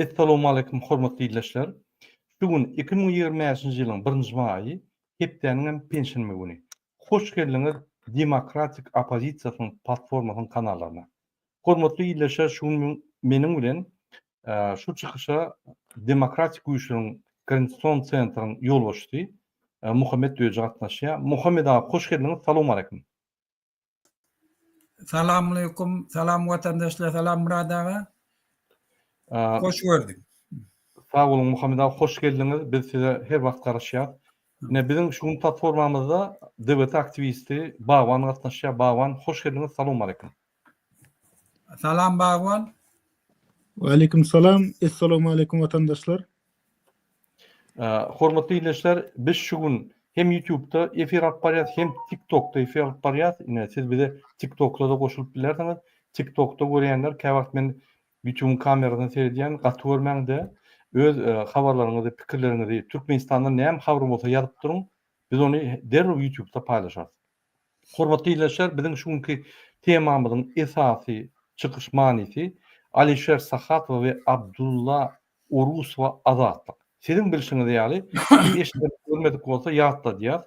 Assalamu alaykum hormatly dinleyijiler. Bugün 2025-nji ýylyň 1-nji maýy, hepdeniň pensiýa güni. Hoş geldiňiz Demokratik Opozisiýasynyň platformasynyň kanalaryna. Hormatly dinleyijiler, şu meniň bilen şu çykyşa Demokratik güýçleriň Konstitusiýon Centrynyň ýolbaşçysy Muhammed Özi gatnaşýar. Muhammed aga, hoş geldiňiz. Salamu alaykum. Salamu alaykum, salam vatandaşlar, salam Murad ağa. Hoş gördük. Sağ olun Muhammed ağa, hoş geldiňiz. Biz size her wagt garaşýar. Bizim şu platformamyzda DBT aktivisti Bagwan gatnaşýar. Bagwan, hoş geldiňiz. Salamu alaykum. Salam Bagwan. Aleyküm salam. Esselamu aleyküm vatandaşlar. Hormatly dinleyijiler, biz şu gün hem YouTube'da efir alyp barýar, hem TikTok'da efir alyp barýar. Siz bize TikTok'da da goşulyp bilersiňiz. TikTok'da görýänler käwagt men bütün kameradan seyrediyen gaty görmäňde öz habarlaryňyzy, pikirleriňizi Türkmenistandan näme habar bolsa ýazyp duruň. Biz onu derhal YouTube'da paýlaşarys. Hormatly dinleyijiler, bizim şuňky temamyzyň esasy çykyş manysy Alisher Sahatov we Abdullah Urusow azatlyk. Sizin bilişiňiz ýaly, eşitip görmedik bolsa ýatda diýär.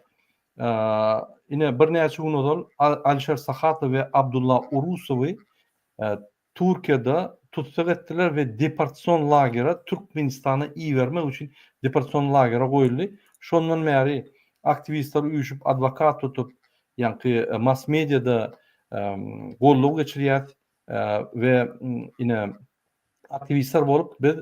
Ine bir näçe gün ozal Alisher Sahatov we Abdullah Urusowy Türkiýede tutsak etdiler we deportasiýon lagera Türkmenistana iýermek üçin deportasiýon lagera goýuldy. Şondan bäri aktivistler üýüşüp advokat tutup, ýa-ni mass mediada gollug geçirýär we ine aktivistler bolup biz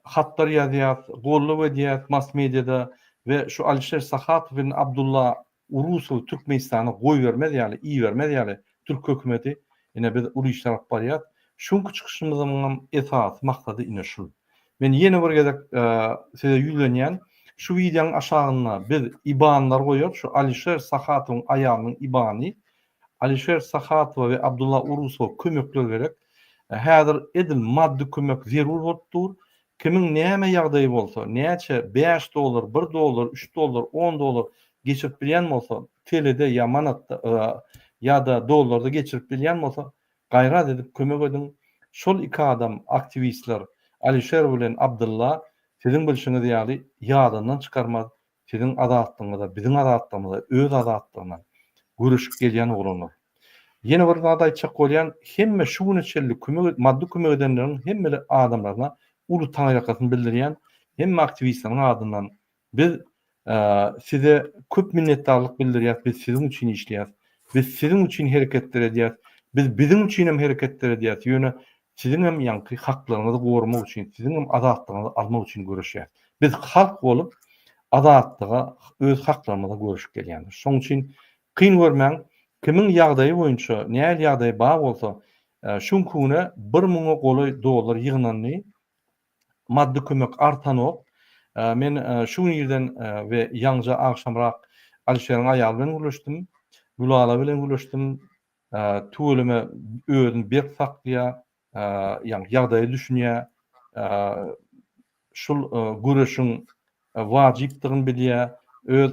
hatlar ýazýar, gollug edýär mass mediada we şu Alisher Sahatov we Abdullah Urusow Türkmenistana goý bermez ýaly, iý bermez ýaly Türk hökümeti ine biz ulu işler alyp barýar. Şuňky çykyşymyzyň esas maksady ine şu. Men ýene bir gezek size ýüzlenýän şu videoň aşagyna biz ibanlar goýar. Şu Alisher Sahatowyň aýalynyň ibany, Alisher Sahatov we Abdullah Urusow kömekler berek. Häzir edil maddi kömek zerur bolupdyr. Kimin näme ýagdaýy bolsa, näçe 5 dolar, 1 dolar, 3 dolar, 10 dolar geçirip bilýän bolsa, telede ýa manatda ýa-da dollarda geçirip bilýän bolsa, gayrat edip kömek edin. Şol iki adam aktivistler Alisher bilen Abdullah sizin bilişiňiz ýaly ýadandan çykarmaz. Sizin adatlygyňyzda, biziň adatlygymyzda, öz adatlygyna görüşüp gelýän bolanlar. Ýene bir zat aýtjak bolýan, hemme şu güneçli kömek, maddi kömek edenleriň hemme adamlaryna ulu taňýakyny bildirýän, hemme aktivistleriň adyndan biz size köp minnetdarlyk bildirýär, biz sizin üçin işleýär, biz sizin üçin hereketler edýär, biz bizim üçin hem hereketler edýär, ýöne sizin hem ýanky haklaryňyzy gorumak üçin, sizin hem adatlygyňyzy almak üçin görüşýär. Biz halk bolup adatlyga, öz haklarymyza görüşüp gelýändir. Şoň üçin kyn görmäň, kimin ýagdaýy boýunça, näme ýagdaýy bar bolsa, şuň güne 1000 goly dolar ýygnanly maddi kömek artanok. Men şu ýerden we ýaňja akşamrak Alisher'in aýaly bilen görüşdim. Gulala bilen görüşdim. Tuğulime özün bir saklaya, yani ýagdaýy düşünýär, şul görüşüň wajypdygyny bilýär, öz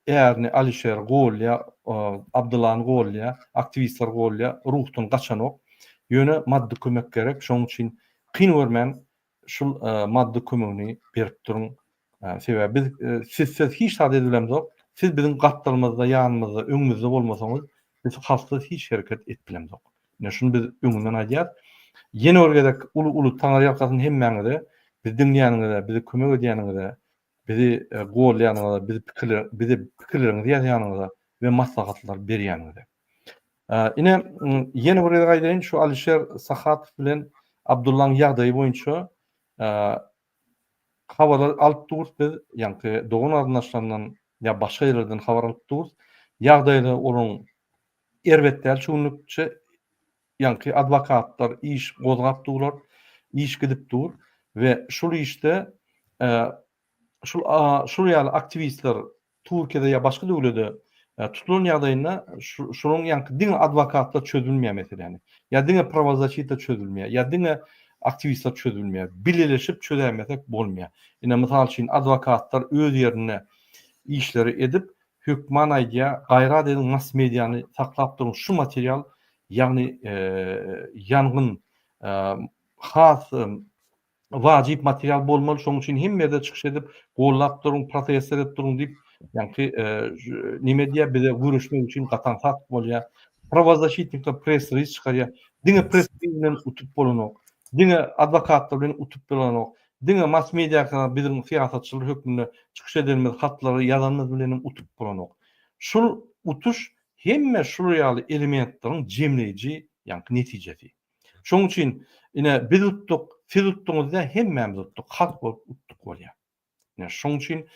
ärini Alisher golya, Abdullahyň golya, aktivistler golya ruhdan gaçanok, ýöne maddi kömek gerek. Şoň üçin kyn görmän şul maddi kömegini berip duruň. Sebäbi biz sizsiz hiç sad edilemzok. Siz bizim gatlarymyzda, ýanymyzda, öňümizde bolmasaňyz biz halksız hiç hareket etbilemzok. Ine şunu biz öňünden aýdýar. Ýene bir gezek ulu taňary ýakasyny hemmäňizde biz dinleýänigizde, bizi kömek edýänigizde, bizi gollaýanygızda, bizi pikirleriňizi ýazýanygızda we maslahatlar berýänigizde. Ine ýene bir gezek aýdaýyn, şu Alisher Sahatov bilen Abdullahyň ýagdaýy boýunça habarlar alyp durýar biz, ýa-ni dogan arnaşlaryndan ýa başga ýerlerden habar alyp durýar. Ýagdaýlar olaň erbetler çoğunlukça ýa-ni adwokatlar iş gozgap durlar, iş gidip dur we şol işte şol ýaly aktivistler Türkiýede ýa başga döwlede tutulan ýagdaýyna şonuň ýa-ni diňe adwokatlar çözülmeýär meseleni. Ýa diňe pravozachita çözülmeýär, ýa diňe aktivistler çözülmeýär. Birleşip çözämesek bolmaýar. Ine mysal üçin adwokatlar öz ýerine işleri edip hükman aýdýar, gayrat edin mass mediany saklap duruň şu material, ýagny ýangyn has wajib material bolmaly. Şoň üçin hemmede çykyş edip gollap duruň, protest edip duruň diýip ýa-ni nime diýär, bize görüşmek üçin gatan tat bolýar. Правозащитникler press release çykarýar. Diňe press bilen utup bolanok, diňe adwokatlar bilen utup bolanok, diňe mass mediýa biziň siýasatçylar hökmüne çykyş edilmez hatlary ýazanlar bilen utup bolanok. Şol utuş hemme şol ýaly elementleriň jemleýiji ýa-ni netijesi. Şoň üçin ine biz uttuk, siz uttuňuzda hemmemiz uttuk, halk bolup uttuk bolýar. Şoň üçin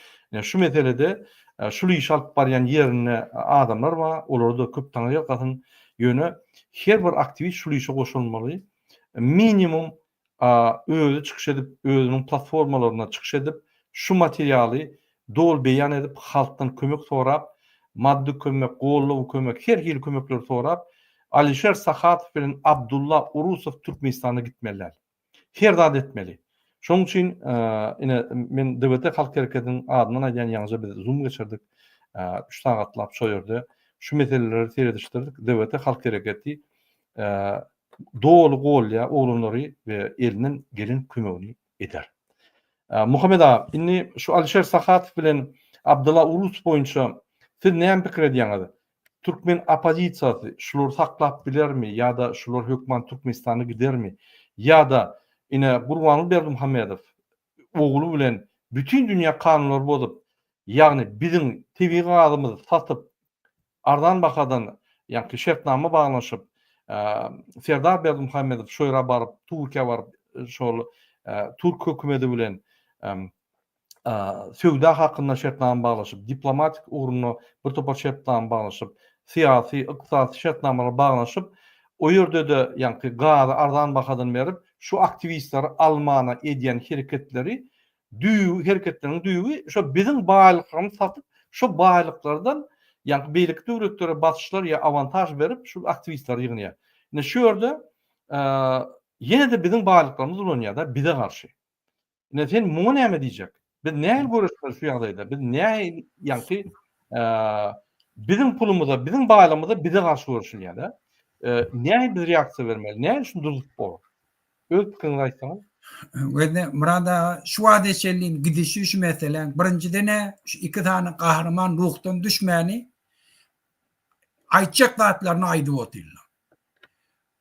şu meselede şuly iş alyp barýan ýerine adamlar bar, olary da köp taňýar gatyn ýöne her bir aktivist şuly işe goşulmaly. Minimum özü çykyş edip, özüniň platformalaryna çykyş edip, şu materialy dol beýan edip, halkdan kömek sorap, maddi kömek, gollaw kömek, her hil kömekler sorap, Alişer Sahatov bilen Abdullah Urusov Türkmenistana gitmeliler. Her zat etmeli. Şoň üçin ine men DBT Halk Hereketi'nin adyna aýdan ýalňyja biz Zoom geçirdik. 3 sagatlap şo ýerde şu meseleleri seredişdirdik. DBT Halk Hereketi dolu golya oglanlary we elinden gelen kömegini eder. Muhammed abi, inni şu Alişer Sahatov bilen Abdullah Urusov boýunça siz näme pikir edýäňiz? Türkmen opozisiýasy şular saklap bilermi ýa-da şular hökman Türkmenistana gidermi? Ýa-da ine Gurbanuly Berdimuhammedow ogly bilen bütün dünýä kanunlar bozup, ýagny biziň TV gadymyzy satyp, ardan bakadan ýa-ni şertnama baglanşyp, Serdar Berdimuhammedow şo ýere baryp, Türkiýe baryp, şol Türk hökümeti bilen söwda hakynda şertnama baglaşyp, diplomatik uruny bir topar şertnama baglaşyp, siyasi, iqtisadi şertnamalara baglanşyp, o ýerde de ýa-ni gada ardan bakadan berip, şu aktivistler almana edýän hereketleri hereketleriň düýbi şo biziň baýlyklarymyzy satyp, şo baýlyklardan ýa-ni beýlik döwletlere basyşlar ýa avantaj berip şu aktivistler ýygnaýar. Ine şu ýerde ýene de biziň baýlyklarymyz bolanýar da bize garşy. Ine sen muňa näme diýjek? Biz näme görüşler şu ýagdaýda? Biz näme ýa-ni biziň pulumyza, biziň baýlygymyza bize garşy görüşilýär da. Näme bir reaksiýa bermeli? Näme şunu durup bolar? Öz pikirini aýtsaňyz. Wede murada şu wadeçeliň gidişi şu meselen birincide şu iki tane kahraman ruhdan düşmäni aýtjak zatlaryny aýdyp oturlar.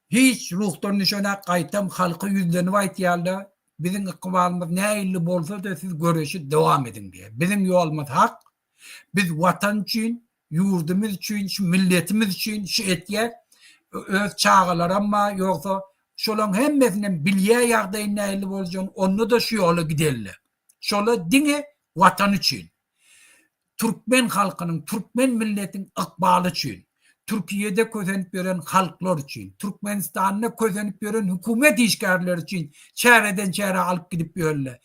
Hiç ruhdan düşene gaýtam halky ýüzlenip aýtýarlar. Biziň ykbalymyz näýli bolsa da siz göreşi dowam edin diýe. Biziň ýolumyz hak. Biz watan üçin, ýurdumyz üçin, şu milletimiz üçin şu etýär öz çağalar amma ýoksa şolan hemmesinin bilýär ýagdaýy näýli boljan, onu da şu ýola giderler. Şola diňe watan üçin, Türkmen halkynyň, Türkmen milletiň ykbaly üçin, Türkiýede közenip beren halklar üçin, Türkmenistanyna közenip beren hökümet işgärleri üçin çäreden çäre alyp gidip ýörler.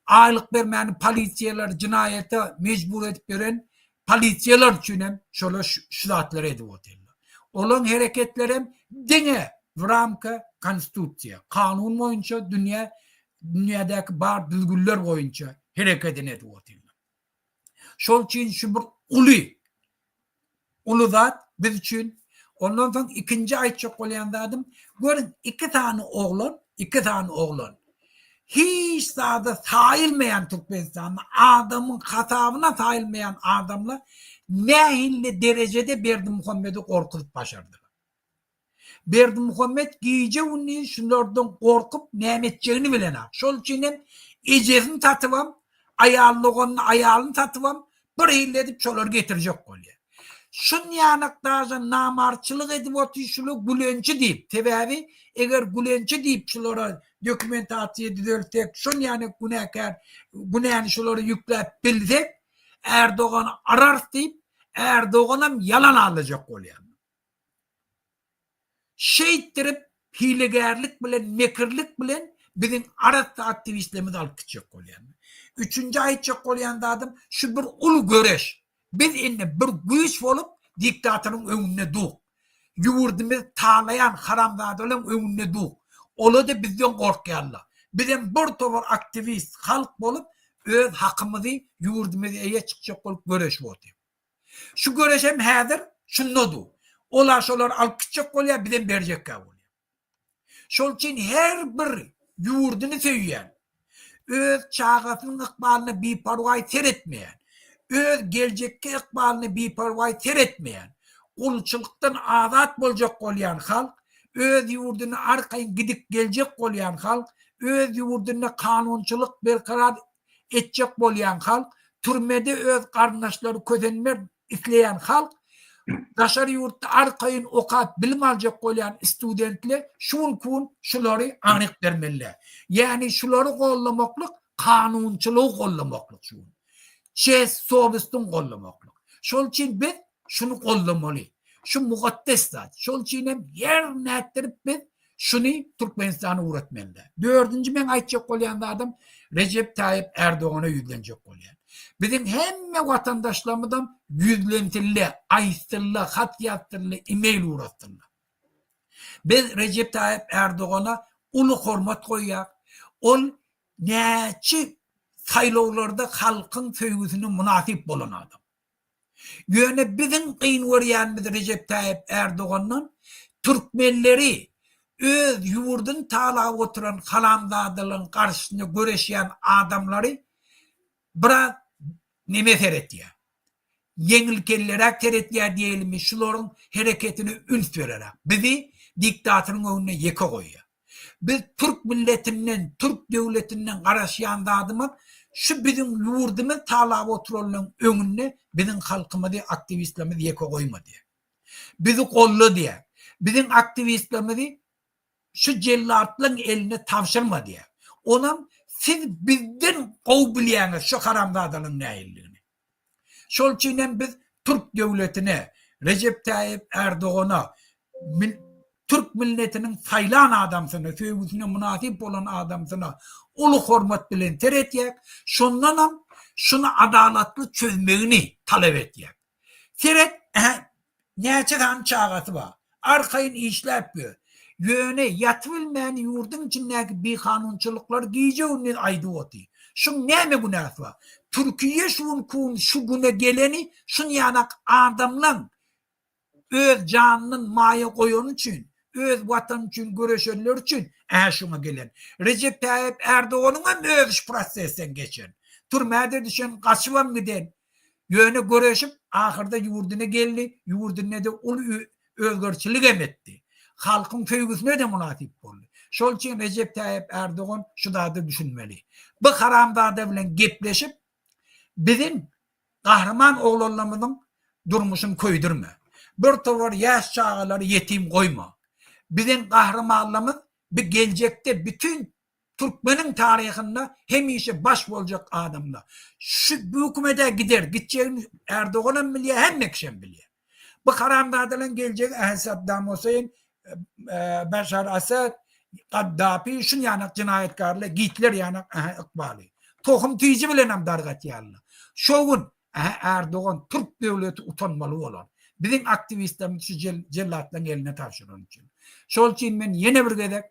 Aýlyk bermäni polisiýalar jinaýata mejbur edip beren polisiýalar üçin hem şola şu zatlar edip oturlar. Olan hereketler hem diňe Vramka konstitusiya, kanun boýunça dünyadaki bar düzgünler boýunça hereket edip oturlar. Şol üçin şu bir ulu zat biz üçin. Ondan soň ikinji aýtjak bolýan zadım, görün iki tane oğlan. Hiç zada sayılmayan Türkmenistan'da adamın hatabına sayılmayan adamlar nähille derecede Berdimuhammed'i korkutup başardılar. Berdimuhammed giyice unni şunlardan korkup nämetçeğini bilen ha. Şol üçin hem ejezini tatıvam, ayalını tatıvam, bir hille edip şolar getirecek bolýar. Şun ýanakdaja namarçylyk edip otyşuly gülençi diýip, tebebi eger gülençi diýip şolara dokumentasiýa düzeltek, şun ýany günäni şolara ýükläp bilsek, Erdoğan arar diýip, Erdoğanam yalan alacak bolýar. Şeýtirip, hilegärlik bilen, mekirlik bilen biziň arasy aktivistlerimiz alyp gitjek bolýar. Üçüncü aýtjak bolýan zadım şu bir ulu göreş. Biz indi bir güýç bolup diktatyryň öňünde dur. Ýurdumyz talayan haramzadalaryň öňünde dur. Ola da bizden gorkýarlar. Biziň bir topar aktivist halk bolup öz hakymyzy ýurdumyza eýe çykjak bolup göreş boldy. Şu göreş hem häzir şunda dur. Olar şolar alyp gitjek bolýar, biziň berjekkä bolýar. Şol üçin her bir ýurduny söýýän, öz çağatının ıkbalını biparvay seyretmeyen, öz gelecekki ıkbalını biparvay seyretmeyen, ulçuluktan azat bolacak bolyan halk, öz yurdunu arkayın gidip gelecek bolyan halk, öz yurduna kanunçuluk berkarar etcek bolyan halk, türmede öz kardeşleri közenler isleyen halk, daşarı yurtta arkayın okat bilim alacak bolyan studentler şun şuları anık vermeliler. Yani şuları kollamaklık kanunçuluğu kollamaklık şun. Çes sobistun kollamaklık. Şol için biz şunu kollamalı. Şu mukaddes zat. Şol için hem yer nettirip biz şunu Türkmenistan'a uğratmalılar. Dördüncü men aytacak bolyan adam Recep Tayyip Erdoğan'a yüzlenecek bolyan. Bizim hemme vatandaşlarımızdan yüzlentirli, ayıstırlı, hat yaptırlı, e-mail uğrattırlı. Biz Recep Tayyip Erdoğan'a ulu hormat koyak. Ol neçi saylovlarda halkın sevgisine münasip bolan adam. Yöne bizim kıyın veriyenimiz Recep Tayyip Erdoğan'ın Türkmenleri öz yurdun tala oturan kalamdadılın karşısında göreşen adamları bırak neme terettiye. Yenilkelere terettiye diyelim şuların hareketini üns vererek. Bizi diktatörün önüne yeka koyuyor. Biz Türk milletinden, Türk devletinden karşıyan adamı şu bizim yurdumuz tala oturanın önüne bizim halkımızı aktivistlerimizi yeka koyma diye. Bizi kollu diye. Bizim aktivistlerimizi şu cellatların eline tavşırma diye. Onun siz bizden kovbiliyeniz şu haramdadalın neyilliğini. Şol için biz Türk devletine, Recep Tayyip Erdoğan'a, Türk milletinin sayılan adamsına, sevgisine münasip olan adamsına ulu hormat bilen teretiyek, şundan şunu adaletli çözmeğini talep etiyek. Seret, neçeden çağası var. Arkayın işler yapıyor. Yöne yatılmayan yurdun içindeki bir kanunçuluklar giyeceğinin aydı oti. Şun ne mi günah var? Türkiye şu güne geleni şun yanak adamla öz canının maya koyun için, öz vatan için, göreşenler için şuna gelen. Recep Tayyip Erdoğan'ın öz prosesten geçen. Türmede düşen kaçıvan giden. Yöne göreşip ahırda yurduna geldi. Yurduna da ulu özgürçülük emetti. Halkın sevgisine de münasip oldu. Şol için Recep Tayyip Erdoğan şu da düşünmeli. Bu haramdada bilen gepleşip bizim kahraman oğullarımızın durmuşunu koydurma. Bir tavır yaş çağları yetim koyma. Bizim kahramanlarımız bir gelecekte bütün Türkmenin tarihinde hemişe baş olacak adamlar. Şu hükümete gider. Gideceğini Erdoğan'ın biliyor hem Mekşen biliyor. Bu haramdadalan gelecek Saddam Hüseyin, Beşar Asad, Kaddafi, şun yanak cinayetkarlı, Hitler yanak ikbali. Tohum tüyücü bilen hem dargat yerli. Şoğun Erdoğan Türk devleti utanmalı olan. Bizim aktivistlerimiz şu cellatların eline tavşıran için. Şol için ben yine bir gedek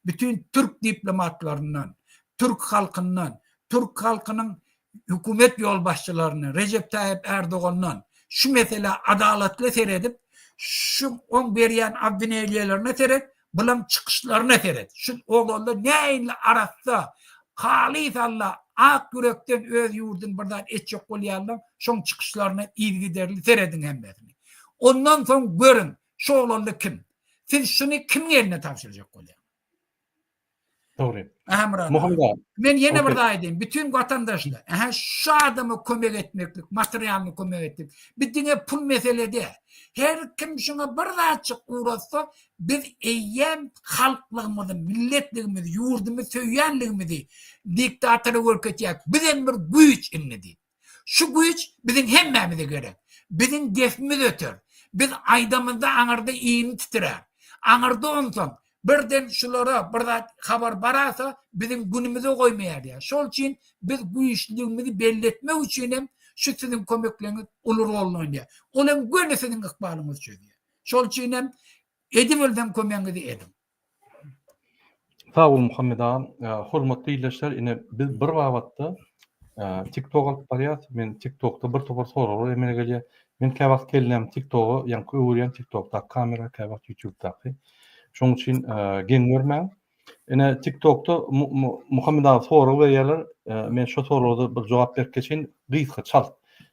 bütün Türk diplomatlarından, Türk halkının hükümet yolbaşçılarını, Recep Tayyip Erdoğan'dan şu mesela adaletli seyredip şu on beriyen abdineliyelerine seyret, bulan çıkışlarına seyret. Şu oğlanlar neyle arasında halis Allah ak yürekten öz yurdun buradan etçek kolyallam şun çıkışlarına ilgiderli seyredin hemmetini. Ondan sonra görün şu oğlanlar kim? Siz şunu kim yerine tavsirecek kolyallam? Doğru. Muhammed abi. Ben yine burada edeyim. Bütün vatandaşlar şu adamı kömek etmeklik, materyalini kömek etmek. Bütüne pul meselede. Her kim şuna burada açık uğraşsa biz eyyem halklığımızı, milletliğimizi, yurdumuzu, söyleyenliğimizi diktatörü örketecek. Bizim bir güç inledi. Şu güç bizim hemmemize gerek. Bizim defimiz ötür. Biz aydamızda anırda iğni titrer. Anırda onsan. Birden şulara burada haber barasa bizim günümüze koymayar ya. Şol için biz bu işliğimizi belli etmek için hem şu sizin kömekleriniz olur olun diye. Onun gönlü sizin ıkbalınız çözüyor. Şol için hem edim ölden kömeğinizi edim. Sağ ol Muhammed ağam. Hormatly ýerleşler, ine biz bir wagtda TikTok alyp barýar. Men TikTokda bir topar soralar emine gelýär. Men käwagt geldim TikTok'u, ýa-ni öwürýän TikTok'da kamera, käwagt YouTube'da. Şoň üçin gen görmän. Ene TikTok'ta Muhammed abi soru berýärler. Men şu soruga bir jogap berip geçen gysga çal.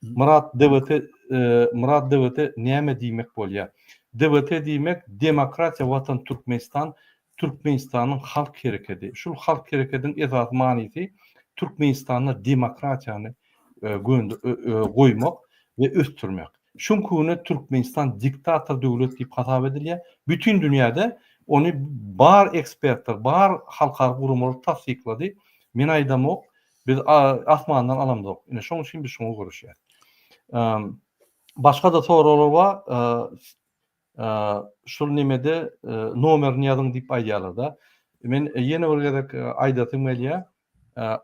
Murat Devleti näme diýmek bolýar? Devleti diýmek Demokratiya Watan Türkmenistan, Türkmenistanyň halk hereketi. Şol halk hereketiniň esas manysy Türkmenistanda demokratiýany goýmak we ösdürmek. Şunkuny Türkmenistan diktator döwlet diýip hasap edilýär. Bütün dünýäde onu bar ekspertler, bar halkara gurumlar tasdiklady. Men aýdamok, biz asmandan alamdyk. Ine şoň üçin biz şoňa görüşýär. Başga da soralar bar. Şol nimede nomerini ýazyň diýip aýdýarlar da. Men ýene bir gerek aýdatym gelýär.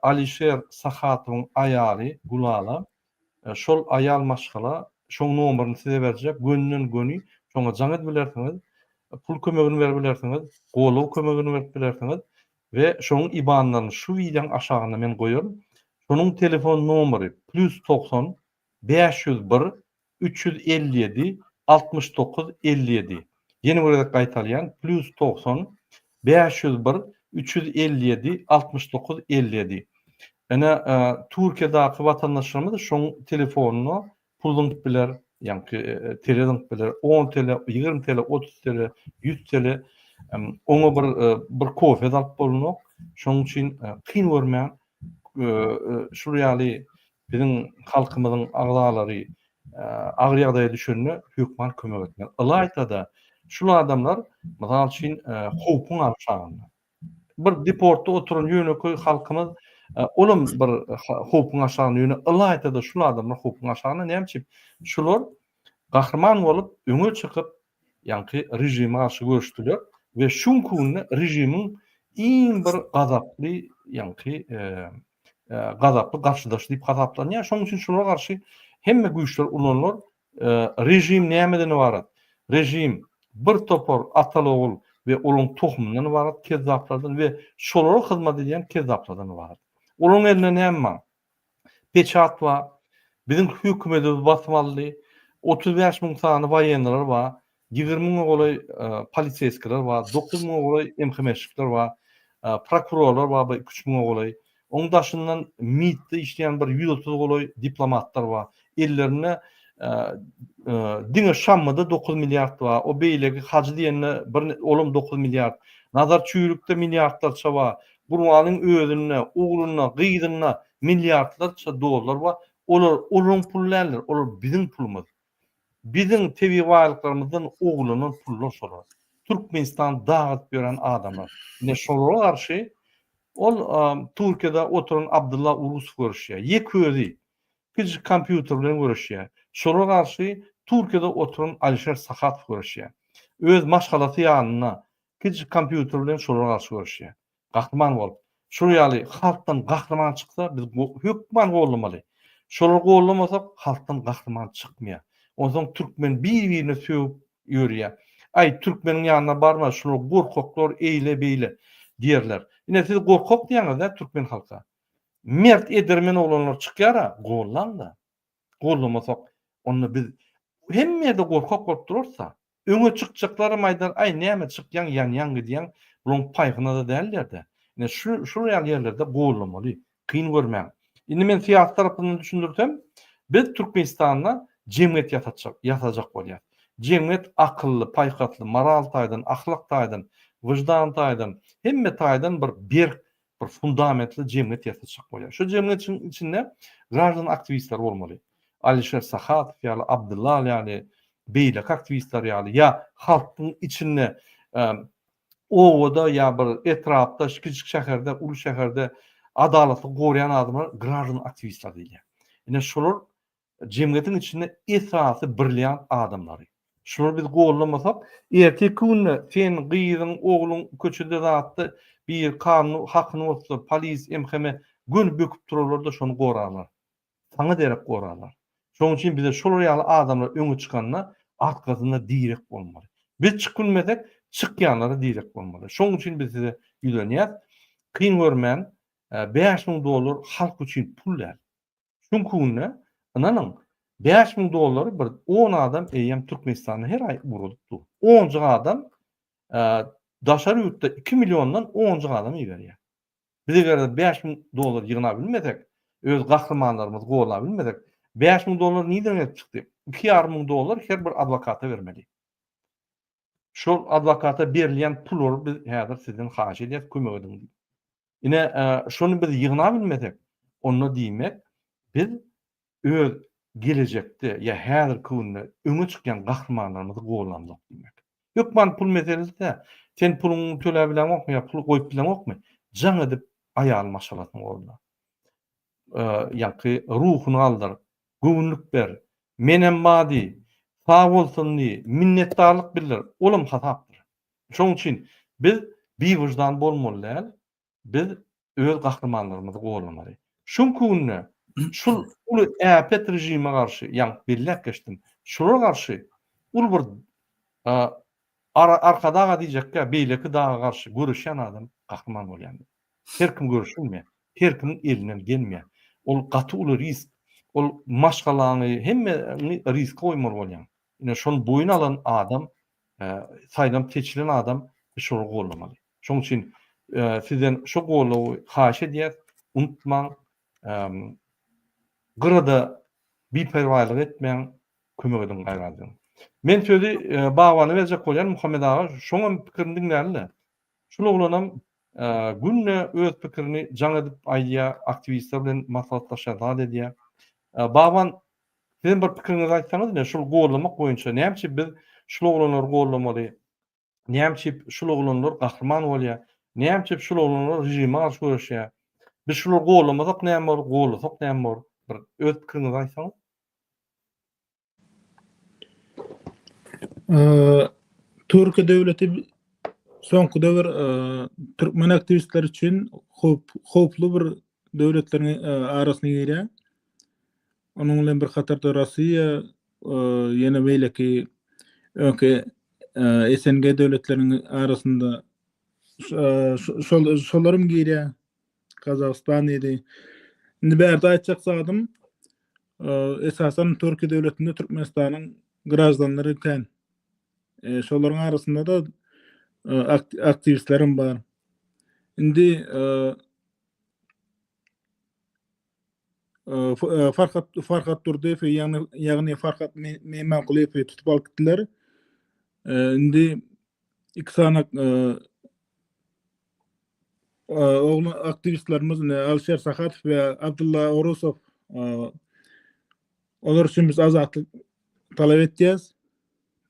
Alişer Sahatyň aýaly Gulala. Şol aýal maşgala şoň nomerini size berjek. Gönnün göni şoňa jaň edip pul kömegini berip bilersiňiz, goýlaw kömegini berip bilersiňiz we şoň IBANlaryny şu wideoň aşagyna men goýarym. Şonuň telefon nomery +90 501 357 69 57. Ýene bir gaýtalýan +90 501 357 69 57. Ene Türkiýedaky watandaşlarymyz şoň telefonuny pullanıp biler, ýa-ni telefonk biler 10 TL, 20 TL, 30 TL, 100 TL oňa bir kofe alyp bolunok. Şoň üçin kyn görmän şu ýaly biziň halkymyzyň agdalary agyr ýagdaýa düşenine hökümet kömek etmek. Ilaýda şul adamlar mysal üçin howpun alşagyny. Bir deportda oturan ýöneköy halkymyz olum bir howpun aşagyny ýöne ilaýda da şul adamlar howpun aşagyny näme? Şular gahrman bolup öňe çykyp ýa-ni rejime garşy görüşdiler we şunkuny rejimiň iň bir gazaply ýa-ni gazaply garşydaş diýip hasaplanýar. Şoň üçin şulara garşy hemme güýçler ulanlar. Rejim nämeden ibaret? Rejim bir topar atalogul we olaň tohumyndan ibaret kezzaplardan we şolara hyzmat edýän kezzaplardan ibaret. Olaň eline näme? Peçat bar. Biziň hökümetimiz basmaly. 35.000 sany baýanlar bar. 20.000 golay polisiýeskler bar. 9.000 golay emhemeşikler bar. Prokurorlar bar 3.000 golay. Oň daşyndan MİT'de işleyen bir 130 golay diplomatlar bar. Ellerine diňe şammada 9 milyard bar. O beýlegi hacı diýenne bir olum 9 milyard. Nazar çüýrükde milyardlarça bar. Burmanyň özüne, oglunyna, gyýdyna milyardlarça dollar bar. Olaryň pullarlar, olar biziň pulumuz. Biziň tebi baýlyklarymyzdan oglunyň pulları sorar. Türkmenistan dağıt beren adamlar. Ne şolara garşy ol Türkiýede oturan Abdullah Urus görüşýär. Ýeközi kiçik kompýuter bilen görüşýär. Şolara garşy Türkiýede oturan Alişer Sahat görüşýär. Öz maşgalasy ýanyna kiçik kompýuter bilen şolara garşy görüşýär. Gahrman bolup, şu ýaly halkdan gahrman çyksa biz hökman gollamaly. Şolar gollamasak halkdan gahrman çykmaýar. Ondan Türkmen bir-birine söýüp ýörýär. Ay Türkmeniň ýanyna barma, şolar gorkoklar eýle beýle diýerler. Ine siz gorkok diýäňiz Türkmen halka. Mert edermen olanlar çykýar, gollan-da. Gollamasak onu biz hemmede gorkok bolup durursa, öňe çykjaklary maýdan ay näme çykýan ýan-ýan diýen bulan paýgyna da däldir-de. Ine şu ýerlerde gollamaly, kyn görmän. Indi men siýasat tarapyndan düşündirsem, biz Türkmenistanda jemgyýet ýatajak bolýar. Jemgyýet akylly, paýkatly, moral taýdan, ahlak taýdan, wyjdan taýdan, hemme taýdan bir fundamentli jemgyýet ýatajak bolýar. Şu jemgyýetiň içinde gardan aktivistler bolmaly. Alişer Sahat ýa-ni Abdullah ýa-ni beýlek aktivistler ýa-ni ýa halkyň içinde owada ýa bir etrapda kiçik şäherde, ulu şäherde adalatly gorayan adamlar gardan aktivistler diýilýär. Ine şolar jemgyýetiň içinde esasy birleýän adamlar. Şunu biz gollamasak, erteki günne sen gyýdyň, ogluň köçede zatdy bir kanun hakyny bolsa, polis, emheme gün böküp durarlar da şonu gorarlar. Saňa derek gorarlar. Şoň üçin bize şol ýaly adamlar öňe çykanda arkasyna direk bolmaly. Biz çykylmasek, çykýanlara direk bolmaly. Şoň üçin biz size ýülenýär. Kyn görmän, $5.000 halk üçin pullar. Şunkuny, ananyň $5.000 bir 10 adam eýem Türkmenistanyň her aý urulupdy. 10 adam daşary ýurtda 2 milliondan 10 adam ýerýär. Biz eger $5.000 ýygyna bilmesek, öz gahrymanlarymyzy golla bilmesek, $5.000 niden gelip çykdy? $2.500 her bir adwokata bermeli. Şol adwokata berilýän puly biz häzir sizden haýy edýäs, kömek ediň. Ine şonu biz ýygyna bilmesek, onu diýmek biz öz gelecekde ýa häzirki günde öňe çykýan gahrymanlarymyzy gollandyk diýmek. Ýok man pul meselesinde sen puluny töle bilemokmy ýa pul goýup bilemokmy? Jaň edip aýal maşgalatyň boldy. Ýa-ki ruhuny aldyr, göwnlük ber, menem madi, sag bolsun diýip minnetdarlyk bildir. Olam hatapdyr. Şoň üçin biz biwjdan bolmaly, biz öz gahrymanlarymyzy gollamaly. Şonku günde şul uly äpet rejime garşy, ýa bellek geçdim. Şolara garşy ul bir arkadaga diýjekkä beýleki daga garşy görüşen adam gahrman bolýandy. Her kim görüşilmeýär, her kim elinden gelmeýär. Ol gaty uly risk, ol maşgalany hemme risk goýmar bolýan. Ine şonu boyun alan adam, saýdam teçilen adam şonu gollamaly. Şoň üçin sizden şo gollawy haýy edýär, unutmaň, gyrada biperwalyk etmeň, kömek ediň gaýradyň. Men sözi bagwany berjek bolýan Muhammed aga şoňa pikirini dinlerli. Şol oglanam günne öz pikirini jaň edip aýdýar, aktivistler bilen maslahatlaşýar edýär. Bagwan sizin bir pikirinizi aýtsaňyz ne şol gollamak boýunça näçe biz şol oglanlary gollamaly? Näçe şol oglanlar gahrman bolýar? Näçe şol oglanlar rejime garşy görüşýär? Biz şolary gollamasak näme bol, gollasak näme bol? Bir öz pikirinizi aýtsaňyz. Türkiýe döwleti soňky döwür türkmen aktivistler üçin hoply bir döwletleriň arasyna girýär. Onuň bilen bir hatarda Russiýa, ýene beýleki SNG döwletleriniň arasynda şolarym girýär. Kazakystan edi. Indi bärde aýtjak zadym, esasen Türkiýe döwletinde Türkmenistanyň grajdanlary eken. Şolaryň arasynda da aktivistlerim bar. Indi Farhat Durdeýew ýagny Farhat Memmanquliýew tutup alyp gitdiler. Indi iki sanak oğlu aktivistlerimiz Alşer Sahatov ve Abdullah Orusov olar üçin biz azatlyk talap etýäs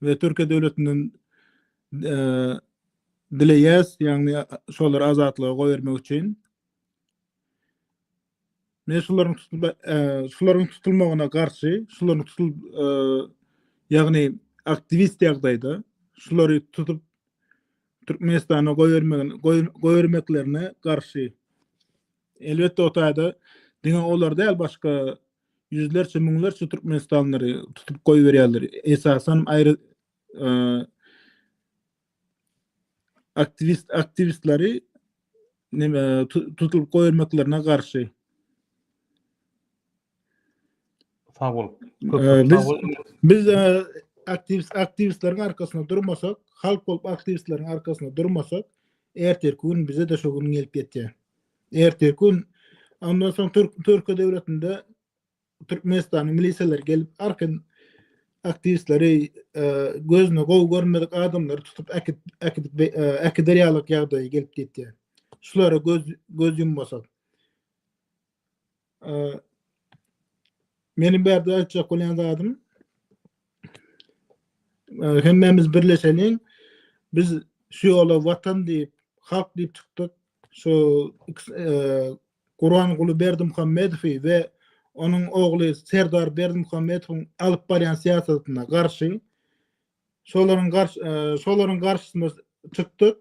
ve Türkiýe döwletinden dileýäs, ýagny şolary azatlyga goýbermek üçin. Men şolaryň tutulmagyna garşy, şolaryň ýagny aktivist ýagdaýda şolary tutup Türkmenistana goýbermeklerine garşy. Elbetde o taýda diňe olar däl başga yüzlerce müňlerce Türkmenistanlary tutup goýberýärler. Esasen aýry aktivistleri tutup goýbermeklerine garşy. Sag bol. Biz aktivistleriň arkasyna durmasak, halk bolup aktivistleriň arkasyna durmasak, erterki gün bize de şo gün gelip ýetýär. Erterki gün ondan soň Türkiýe döwletinde Türkmenistanyň milisiýaları gelip arkan aktivistleri gözüne gowy görmedik adamlary tutup äkiderýalyk ýagdaýa gelip ýetýär. Şulara göz yummasak. Menim bärde aýtjak bolýan zadym, hemmemiz birleşeliň, biz şu ýola watan diýip, halk diýip çykdyk. Şu Guran Guly Berdimuhammedow we onuň ogly Serdar Berdimuhammedowyň alyp barýan siýasatyna garşy, şolaryň garşysyna çykdyk.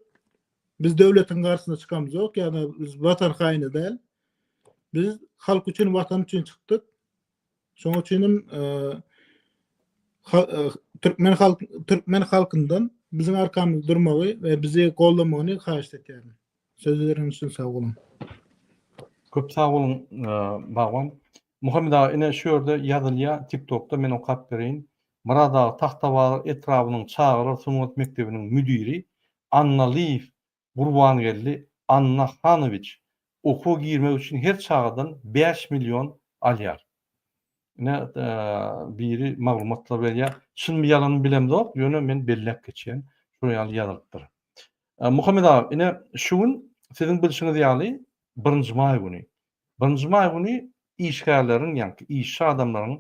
Biz döwletiň garşysyna çykýanymyz ýok, ýa-da biz watan haýyny däl. Biz halk üçin, watan üçin çykdyk. Şoň üçin Türkmen halkyndan biziň arkamyzda durmagy we bizi gollamagy haýyş etýär. Sözleriň üçin sag bolun. Köp sag bolun bagwan. Muhammed aga ine şu ýerde ýazylýar TikTokda men okap bereýin. Murada Taxtabaly etrabynyň çağırar sunat mektebiniň müdiri Anna Leaf, Gurbangelli, Anna Hanovic okuw girmek üçin her çağdan 5 milyon alýar. Biri maglumatlar berýär. Şunu ýalany bilemdok, ýöne men belläp geçýän. Şoňa ýalypdyr. Muhammed abi, şu gün sizin bilişiňiz ýaly 1-nji may güni. 1-nji may güni işgärleriň, ýa-ni iş adamlarynyň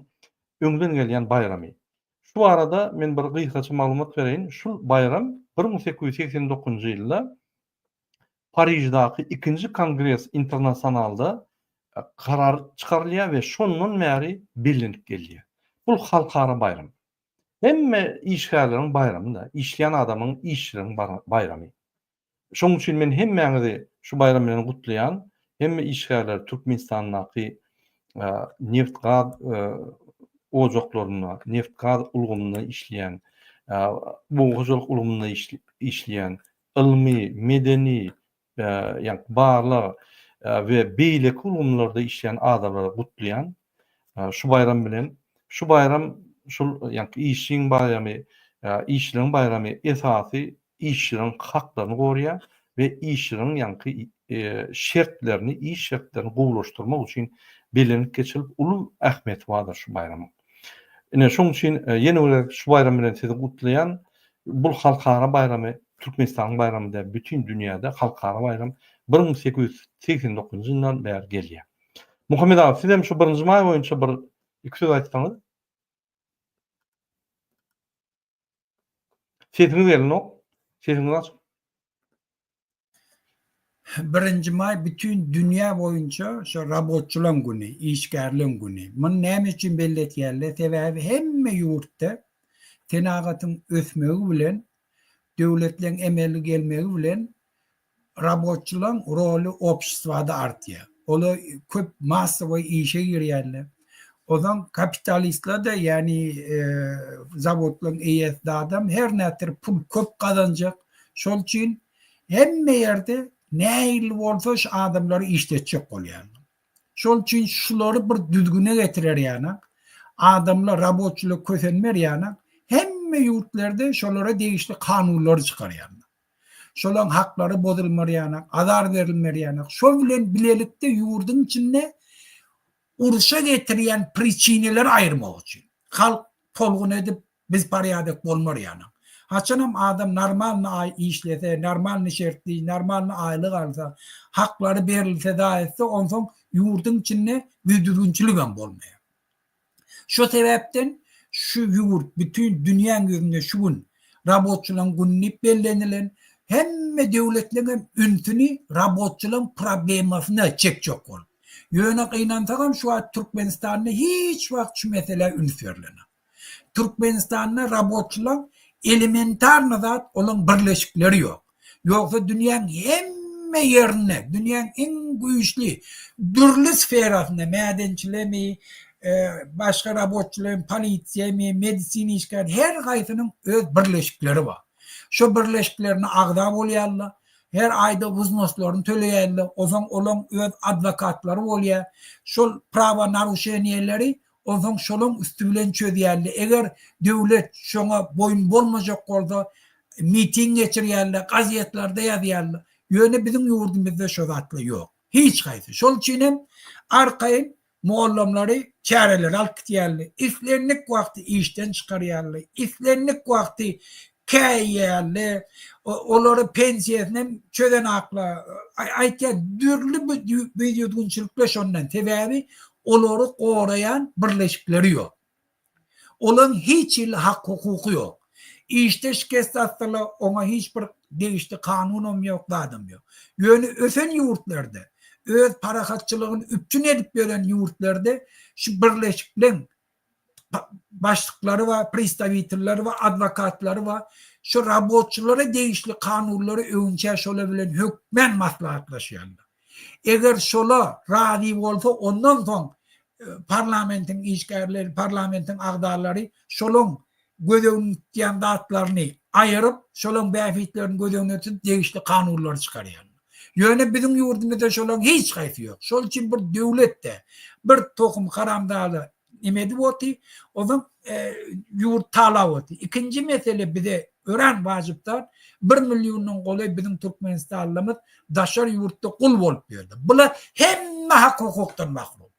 öňden gelýän bayramy. Şu arada men bir gysgaça maglumat bereýin. Şu bayram 1889-njy ýylda Parijdaky 2-nji Kongres Internasionalda karar çykarylýar we şondan bäri bilinip gelýär. Bu halkara bayram. Hemme işgärleriň bayramy da, işleýän adamyň işçileriň bayramy. Şoň üçin men hemmeňizi şu bayram bilen gutlaýan, hemme işgärler Türkmenistanyň neft gaz ojaklaryna, neft gaz ulgamyna işleýän, bu gojalyk ulgamyna işleýän, ilmi, medeni, ýa-ni barlyk we beýleki ulgamlarda işleýän adamlary gutlaýan şu bayram bilen, şu bayram şol ýa-ni işçiň bayramy, işçileriň bayramy esasy işçileriň haklaryny goraýar we işçileriň ýa-ni şertlerini, iş şertlerini gowlaşdyrmak üçin belenip geçilip uly ähmiýeti bardyr şu bayrama. Şoň üçin ýene şu bayram bilen sizi gutlaýan bu halkara bayramy, Türkmenistanyň bayramy da bütün dünýäde halkara bayram 1889-njy ýyldan bäri gelýär. Muhammed abi, siz hem şu 1-nji may boýunça bir iki söz aýtsaňyz. Sesiňiz gelnok, sesiňiz açyk. 1-nji may bütün dünýä boýunça şu rabotçylaryň güni, işgärliň güni. Mun näme üçin belletýärler? Sebäbi hemme ýurtda tenagatyň ösmegi bilen, döwletleriň emeli gelmegi bilen rabotçylaryň roli opşswada artýar. Olar köp massawy işe girýärler. Ozan kapitalistler de yani zawodlaryň eýesde adam her nätir pul köp kazanjak. Şol üçin hemme ýerde näil bolsa şu adamlary işletjek bolýar. Şol üçin şulary bir düzgüne getirer ýa-ni. Adamlar rabotçylyk kösenmer ýa-ni. Hemme ýurtlarda şolara degişli kanunlar çykarýar. Şolaryň haklary bozulmar ýa-ni, azar berilmer ýa-ni. Şol bilen bilelikde ýurdyň içinde uruşa getirýän priçineler aýyrmak üçin. Halk tolgun edip biz parýadak bolmar ýa-ni. Haçanam adam normalny işlese, normalny şertli, normalny aýlyk alsa, haklary berilse da etse, onsoň ýurdyň içinde düzgünçilik hem bolmaýar. Şu sebäpden şu ýurt bütün dünýäň gözünde şu gün rabotçylaryň günni bellenilen hemme döwletleriň üntüni rabotçylaryň problemasyna çekjek bol. Ýöne gynansaňam şu Türkmenistanda hiç wagt şu mesele ünferlenir. Türkmenistanda rabotçylar elementar nazat olan birleşikleri yok. Yoksa dünyanın hemme yerine, dünyanın en güçlü dürlü sferasında madençilemi, başka rabotçilerin, politsiyemi, medisini işgal her gaysının öz birleşikleri var. Şu birleşiklerini ağda bolýarlar. Her ayda wuznoslaryny töleýärler. Ozan olan öz advokatları bolýar. Şol prava naruşeniýerleri ozan şolun üstü bilen çözýärler. Eger döwlet şoňa boyun bolmajak bolsa miting geçirýärler, gazetlerde ýazýarlar. Ýöne bizim ýurdumyzda şo zatly ýok. Hiç gaýsy. Şol üçin hem arkaýyn muallimlary çäreler alyp gitýärler. İslernik wagty işden çykarýarlar. İslernik wagty käýärler. Olary pensiýasyny çöden akla aýtýar dürli bir ýüzgünçilikler şondan sebäbi olary goraýan birleşikleri ýok. Olaryň hiç hak hukuky ýok. İşte şikest atsalar ona hiç bir degişli kanunum ýok, adam ýok. Ýöne ösen ýurtlarda, öz parahatçylygyny üpçün edip beren ýurtlarda şu birleşikliň başlyklary we pristavitelleri we adwokatlary we şu rabotçylara degişli kanunlary öňçe şola bilen hökmen maslahatlaşýarlar. Eger şola razy bolsa ondan soň parlamentin işgärleri, parlamentin agdarlary şolun gödöňden datlaryny aýyryp, şolun bäfitlerini gödöňden degişli kanunlar çykarýarlar. Ýöne bizim ýurdumyzda şolun hiç gaýsy ýok. Şol üçin bir döwletde bir tokum haramdaly imedi boti, onun yurt tala boti. İkinci mesele bize öğren vaciptar 1 milyonun golay bizim Türkmenistanlımız daşar yurtta kul bolup berdi. Bular hemme hak hukuktan mahrum.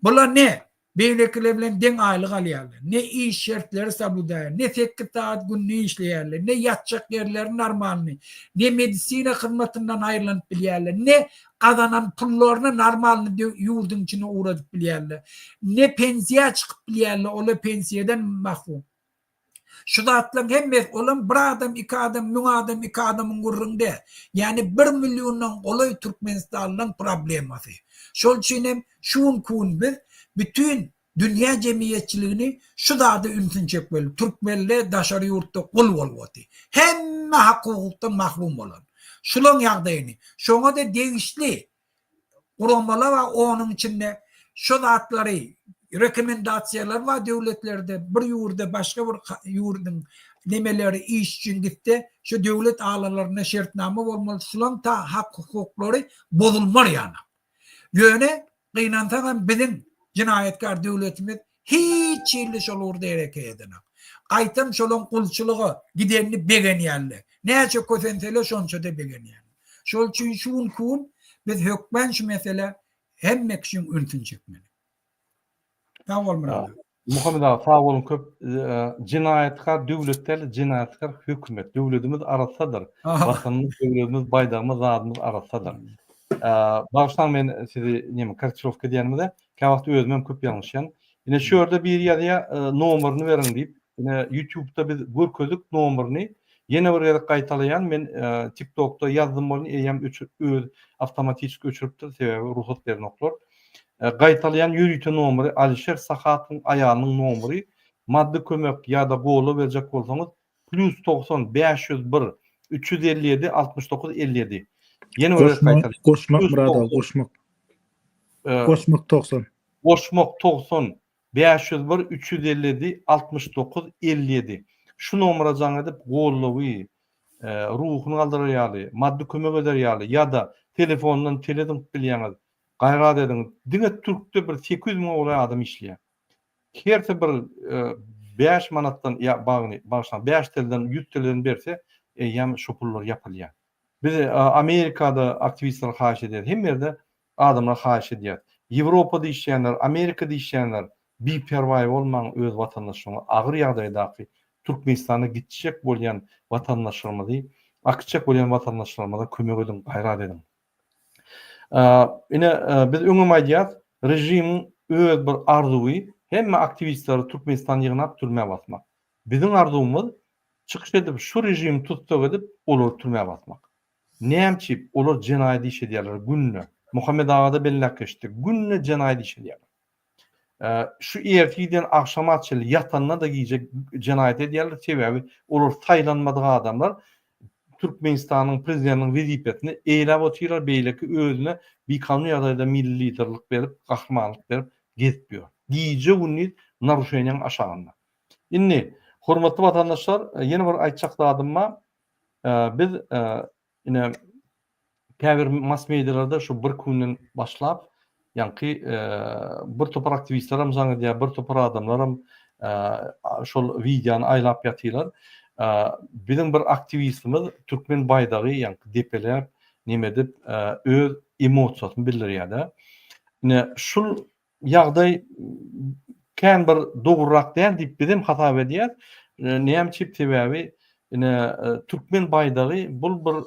Bular ne? Beylekiler bilen den aylık alýarlar. Ne iş şertleri sabudayar, ne 8 saat günni işleýärler, ne yatacak yerleri normalni, ne medisina hyzmatynyň aýrylanyp bilýärler, ne kazanan pullaryny normalni ýurdun içine uğradyp bilýärler, ne pensiýa çykyp bilýärler, ola pensiýadan mahrum. Şu zatlaryň hemme olan bir adam, iki adam, 1000 adam, iki adamyň gurrunde. Yani 1 milyondan golay Türkmenistanlyň problemasy. Şol üçin hem şuň kun biz bütün dünya cemiyetçiliğini şu dağda ümsünçek böyle Türkmenle daşarı yurtta kul bolwati. Hemme hak hukuktan mahrum bolan. Şulon ýagdaýyny. Şoňa da degişli uramalar we onun içinde şu zatlary rekomendasiýalar var döwletlerde bir ýurda başga bir ýurdun nemeleri iş üçin gitdi. Şu döwlet ağalaryna şertname bolmaly. Şulon ta hak hukuklary bozulmaly ýana. Ýöne gynansaň bizim cinayetkar döwletimiz hiç ýerli şol urda ereke edene. Gaýtam şolun kulçulugy gidenini begenýärler. Näçe kösensele şonça da begenýärler. Şol üçin şuň kun biz hökmen şu mesele hemme kişiň ünsün çekmeli. Tamam mı? Muhammed ağa sağ olun köp cinayetkar döwletler, cinayetkar hökümet döwletimiz arasadyr. Vatanymyz, döwletimiz, baýdagymyz, zadymyz arasadyr. Baştan men sizi neme kartировка diýenimde kawagt özüm köp ýalňyşýan. Ine şu ýerde bir ýaly nomerini beriň diýip, ine YouTube'da biz görkezdik nomerini ýene bir ýere gaýtalaýan men TikTok'da ýazdym bolny eýem öz awtomatik göçüripdir sebebi ruhsat bernoklar. Gaýtalaýan ýürüýte nomeri Alişer Sahatyň aýalynyň nomeri maddi kömek ýa-da goly berjek bolsaňyz +90 501 357 69 57. Ýene bir gaýtalaýan. Goşmak burada, goşmak. Goşmak 90. Goşmak 90 501 357 69 57. Şu nomera jaň edip gollawy ruhuny galdyrýaly, maddi kömek ederýaly ýa-da telefondan telefon bilýäňiz gaýrat ediň. Diňe Türkde bir 800 000 olay adam işleýär. Herse bir 5 manatdan ýa bagyny başdan 5 telden 100 telden berse ýam şu pullar ýapylýar. Biz Amerikada aktivistler haýyş edýär. Hem ýerde adamlar haýyş edýär. Ýewropada işleýänler, Amerikada işleýänler biperwaý bolmaň öz watandaşlaryna agyr ýagdaýdaky Türkmenistana gitjek bolýan watandaşlarymyzy, akçak bolýan watandaşlarymyza kömek edin, gaýrat edin. Ine biz öňüm aýdýar, rejim öz bir arzuwy hemme aktivistleri Türkmenistan ýygnap türmäge basmak. Biziň arzumyz çykyş edip şu rejim tutsak edip olar türmäge basmak. Näçip olar jenaýat iş edýärler günne. Muhammed Aga'da belli geçti. Günne jenaýat iş edýärler. Şu ertiden akşamatçyl ýatanna da giýjek jenaýat edýärler sebebi olar taýlanmadyk adamlar Türkmenistanyň prezidentiniň wezipetini eýlep otyrlar beýleki özüne bir kanun ýagdaýda milli liderlik berip, gahrymanlyk berip gezipýär. Giýje günni naruşenýan aşagynda. Indi hormatly watandaşlar, ýene bir aýtjak dadyma biz ine käbir mass medialarda şu bir günden başlap ýanky bir topar aktivistlerim zaňy diýär, bir topar adamlarym şol videony aýlap ýatyrlar. Bizim bir aktivistimiz Türkmen baýdagy ýanky depelep nime dip öz emosiýasyny bildirýär. Ine şul ýagdaý kän bir dogrurak däl diýip bizim hata edýär. Näçip sebebi ine Türkmen baýdagy bul bir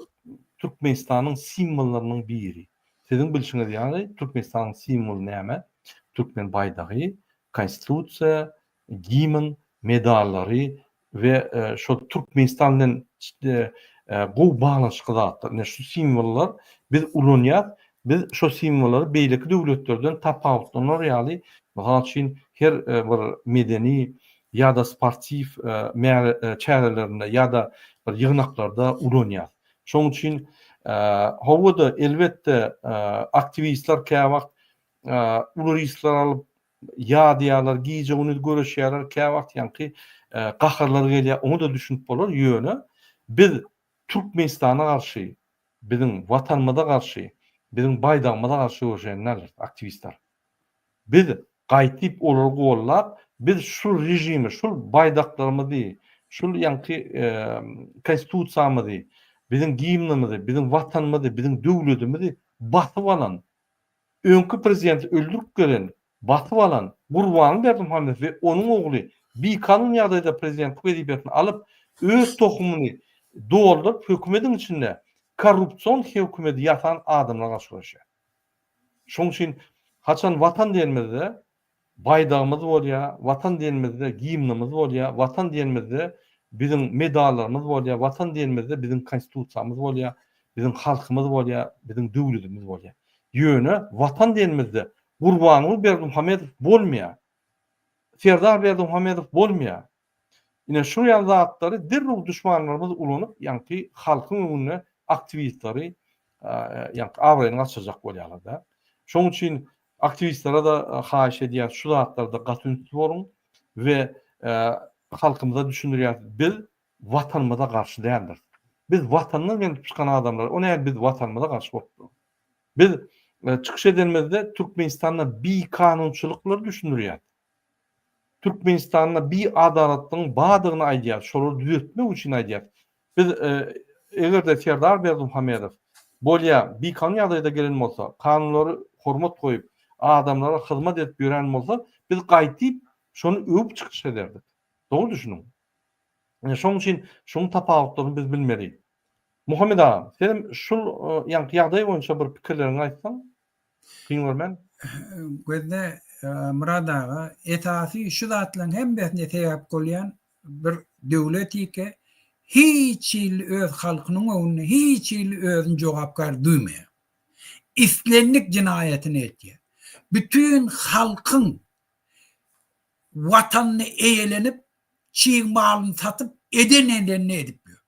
Türkmenistanyň simwollarynyň biri. Sizin bilşiňiz ýaly Türkmenistanyň simwolu näme? Türkmen baýdagy, konstitusiýa, gimn, medallary ve şu Türkmenistan'dan bu bağlanışık zatlar. Ne şu simvollar biz ulunýar, biz şu simvolları beýleki döwletlerden tapawutlanýar ýaly. Masalan üçin her bir medeni ýa-da sportif çärelerinde ýa-da bir ýygnaklarda ulunýar. Şoň üçin howada elbetde aktivistler käwagt uluristler alyp ýa-diýarlar giýje ony göreşýärler käwagt ýanky gaharlar gelýär, onu da düşünüp bolar ýöne. Biz Türkmenistana garşy, biziň watanymyza garşy, biziň baýdagymyza garşy görüşenler aktivistler. Biz gaýtyp olar gollap biz şu rejimi, şu baydaklarymyzy, şu ýanky konstitusiýamyzy, biziň gimnimizi, biziň watanymyzy, biziň döwletimizi basyp alan, öňkü prezident öldürüp gelen, basyp alan Gurbany Berdimuhammedow we onuň ogly bir kanun ýagdaýda prezidentlik edibiýatyny alyp öz tohumyny doldurup hökümetiň içinde korrupsiýon hökümeti ýatan adamlar açylaşýar. Şoň üçin haçan watan diýilmezde baydağımız bolýa, watan diýilmezde gimnimiz bolýa, watan diýilmezde biziň medallarymyz bolýa, watan diýilmezde biziň konstitusiýamyz bolýa, biziň halkymyz bolýa, biziň döwletimiz bolýa. Ýöne watan diýilmezde Gurbany Berdimuhammedow bolmaýar. Serdar Berdimuhammedow bolmaýar. Ine şu ýazatlary dirrug düşmanlarymyz ulanyp, ýanky halkyň öňüne aktivistleri ýanky awryny açajak bolýarlar da. Şoň üçin aktivistlere da haýyş edýär, şu zatlarda gatynçy bolun we halkymyza düşündirýär. Biz watanymyza garşy däldir. Biz watanyny gelip çykan adamlar, onu biz watanymyza garşy bolupdyk. Biz çıkış edilmezde Türkmenistanda bir kanunçylyklary düşündirýär. Türkmenistanda bir adaletliň badygyny aýdýar, şoları düzeltmek üçin aýdýar. Biz egerde Serdar Berdimuhammedow bolýa bir kanun ýagdaýda gelen bolsa, kanunlary hormat goýup, adamlara hyzmat edip ýören bolsa, biz gaýtyp şonu öwüp çykyş ederdik. Dogry düşünüň. Şoň üçin şoň tapawutlaryny biz bilmedik. Muhammed ağa, senin şul ýagdaý boýunça bir pikirlerini aýtsaň, dinlermen. Gözde Murad ağa, etasi şu zatlaryň hemmetine täýip bolýan bir döwlet ike hiç il öz halkynyň öňüne hiç il özüň jogapkar duýmaýar. İslenlik cinayetini etdi. Bütün halkın vatanını eğlenip çiğ malını satıp edenlerini edip diyor.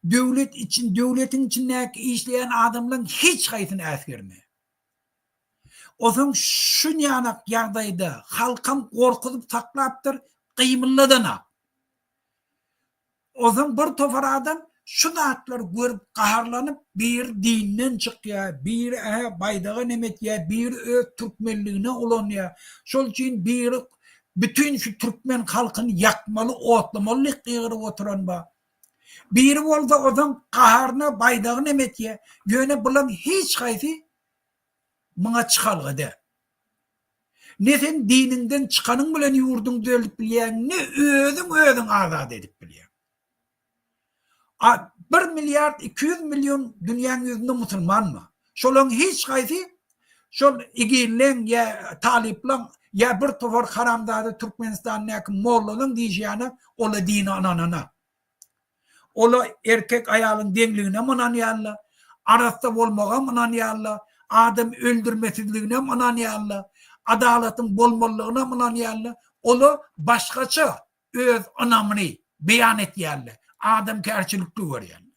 Devletin içindeki işleyen adamların hiç kayıtını eskermiyor. O zaman şu yanak yağdayda halkın korkutup saklaptır kıymılladana. O zaman bir tofar adam şu zatlar görüp kaharlanıp bir dinden çıkıyor, bir baydağı nemetye, bir Türkmenliğine ulanıyor. Şol için bir bütün şu Türkmen halkını yakmalı, otlamalı kıyırı oturan ba. Bir olda o zaman kaharına baydağı nemetye, yöne bulan hiç kaydı bana çıkalgıda. Ne sen dininden çıkanın bilen yurdun dölüp bileyen, ne özün azad edip bileyen. 1 milyar 200 milyon dünyanın yüzünde Müslüman mı? Şolun hiç kaydı, şol igillen ya taliplen ya bir tofar haramdadı Türkmenistan'daki Moğolların diyeceğine ola dini ananana. Ola erkek ayalın dengliğine mananıyarlar, arasta olmağa mananıyarlar, adam öldürmesizliğine mananıyarlar, adaletin bolmallığına mananıyarlar, ola başkaça öz anamını beyan etiyarlar. Adam kerçilikli var yani.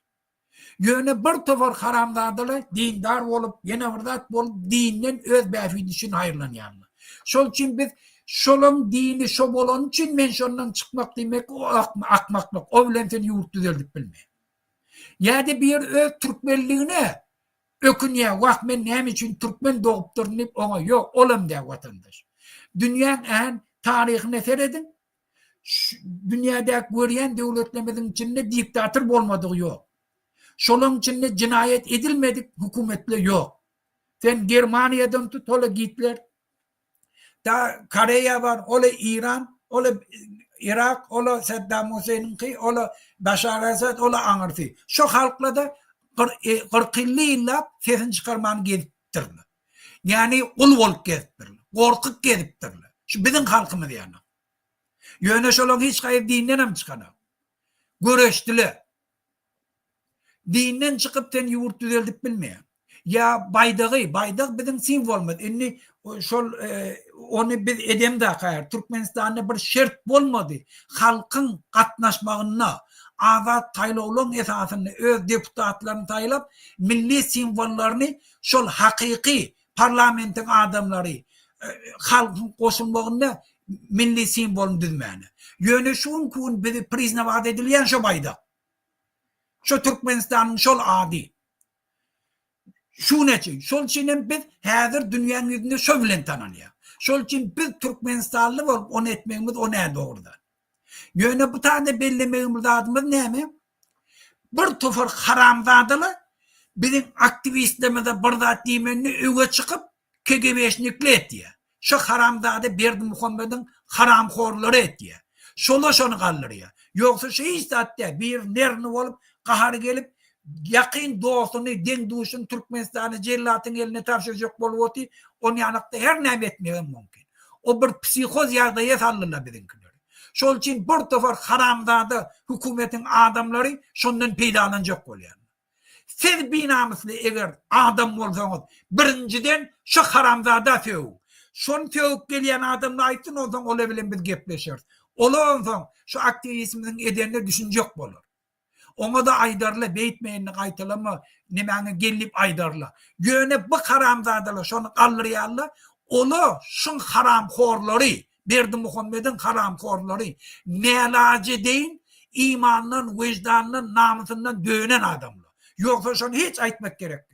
Yöne bir tofar haramdadılar, dindar olup, yine vırdat olup, dininden öz befid için hayırlanyanlar. Şol için biz, şolun dini şob olan için men şondan çıkmak demek, o akmaklık, o bilen seni yurt düzeldik bilmeyin. Yani bir öz Türkmenliğine, ökünye, vak men hem için Türkmen doğup durunip, ona yok, olam diye vatandaş. Dünyanın en tarihine seyredin, dünyada görüyen devletlerimizin içinde diktatör olmadığı yok. Şolun içinde cinayet edilmedik hükümetle yok. Sen Germanya'dan tut, ola Hitler, da Koreya var, ola İran, ola Irak, ola Saddam Hüseyin'inki, ola Bashar Asad, ola Anarfi. Şu halkla da 40 yıllar sesin çıkarmanı geziptirler. Yani ul olup geziptirler, korkuk geziptirler. Şu bizim halkımız yani. Yöne şolun hiç kayıp dinden hem çıkana. Göreştiler. Dinden çıkıp sen yurt düzeldip bilmeyen. Ya baydağı bizim simvolmaz. Inni şol onu biz edem de kayar. Türkmenistan'da bir şert olmadı. Halkın katnaşmağına azat taylı olan esasını öz deputatlarını taylap milli simvollarını şol hakiki parlamentin adamları halkın koşulmağında milli simbolun düzmeni. Yöne şun kun bizi prizne vaat edilen şu bayda. Şu Türkmenistan'ın şol adi. Şu neçin? Şol çinin biz hazır dünyanın yüzünde şu bilen tananıyor. Şol için biz Türkmenistanlı bolup onu etmemiz o ne doğrudan. Yöne bu tane bellememiz adımız ne mi? Bir tufur haramzadılı bizim aktivistlerimize burada dimenini öge çıkıp KGB'şnikli et diye. Şu haramzadı Berdi Muhammed'in haramxorları et diye. Şola şonu kallır ya. Yoksa şey istatte bir nerini olup kahar gelip yakın dostunu den duşun Türkmenistan'ı cellatın eline tavşıracak bolup onu yanıkta her ne etmeyen mümkün. O bir psikoz yardaya sallırlar bizimkiler. Şol için bir tufur haramzadı hükümetin adamları şundan peydalanacak oluyor. Siz binamuslu eğer adam olsanız birinciden şu haramzada fevk. Şun fevk gelen adamla aytın o zaman olabilen biz gepleşiriz. Ola olsan şu aktivizminin edenine düşünecek olur. Ona da aydarla beytmeyinini kaytalama nemeni gelip aydarla. Yöne bu haramzadalar şunu kaldırıyarlar. Ola şun haramxorları Berdi Muhammed'in haramxorları nelacı deyin imanının, vicdanının, namusundan dönen adamlar. Yoksa şunu hiç aytmak gerek.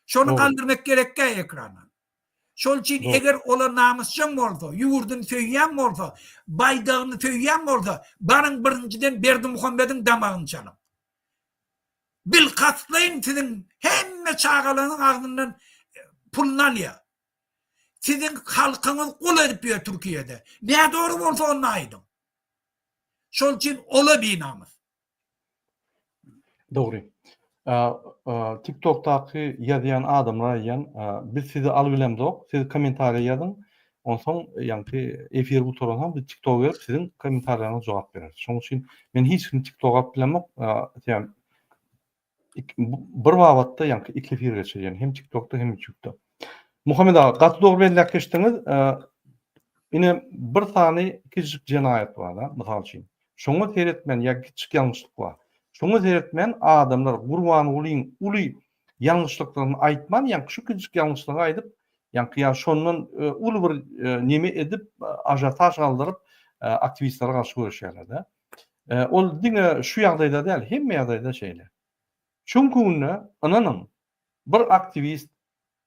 Şunu kaldırmak gerek ekrana. Şol için eğer ola namusçan olsa, yurdun söyleyen olsa, baydağını söyleyen olsa, barın birinciden Berdi Muhammed'in damağını çalın. Bil katlayın sizin hemme çağalanın ağzından pullan ya. Sizin halkınız kul edip ya Türkiye'de. Ne doğru olsa onun aydın. Şol için ola bir namus. Doğru. TikTok'taki yazıyan adamlar yan biz sizi alıbilemizok. Siz komentarya yazın. Ondan yani efir butonundan biz TikTok'a verip sizin komentarlarınıza cevap veririz. Şunun için ben hiç kim TikTok'a bilemem. Yani bir vavatda yani iki efir geçiyor. Hem TikTok'ta hem YouTube'da. Muhammed ağa, katı doğru belli geçtiniz. Yine bir tane küçük cinayet var da, misal için. Şunu seyretmen ya küçük yanlışlık var. Şunu seyretmen adamlar kurban olayım, uli yanlışlıklarını aytman, yani şu küçük yanlışlığı aytıp, yani şondan ulu bir neme edip, ajataj kaldırıp, aktivistlere karşı görüşerler de. O dine şu ýagdaýda değil, hemme ýagdaýda şeyler. Çünkü ananın bir aktivist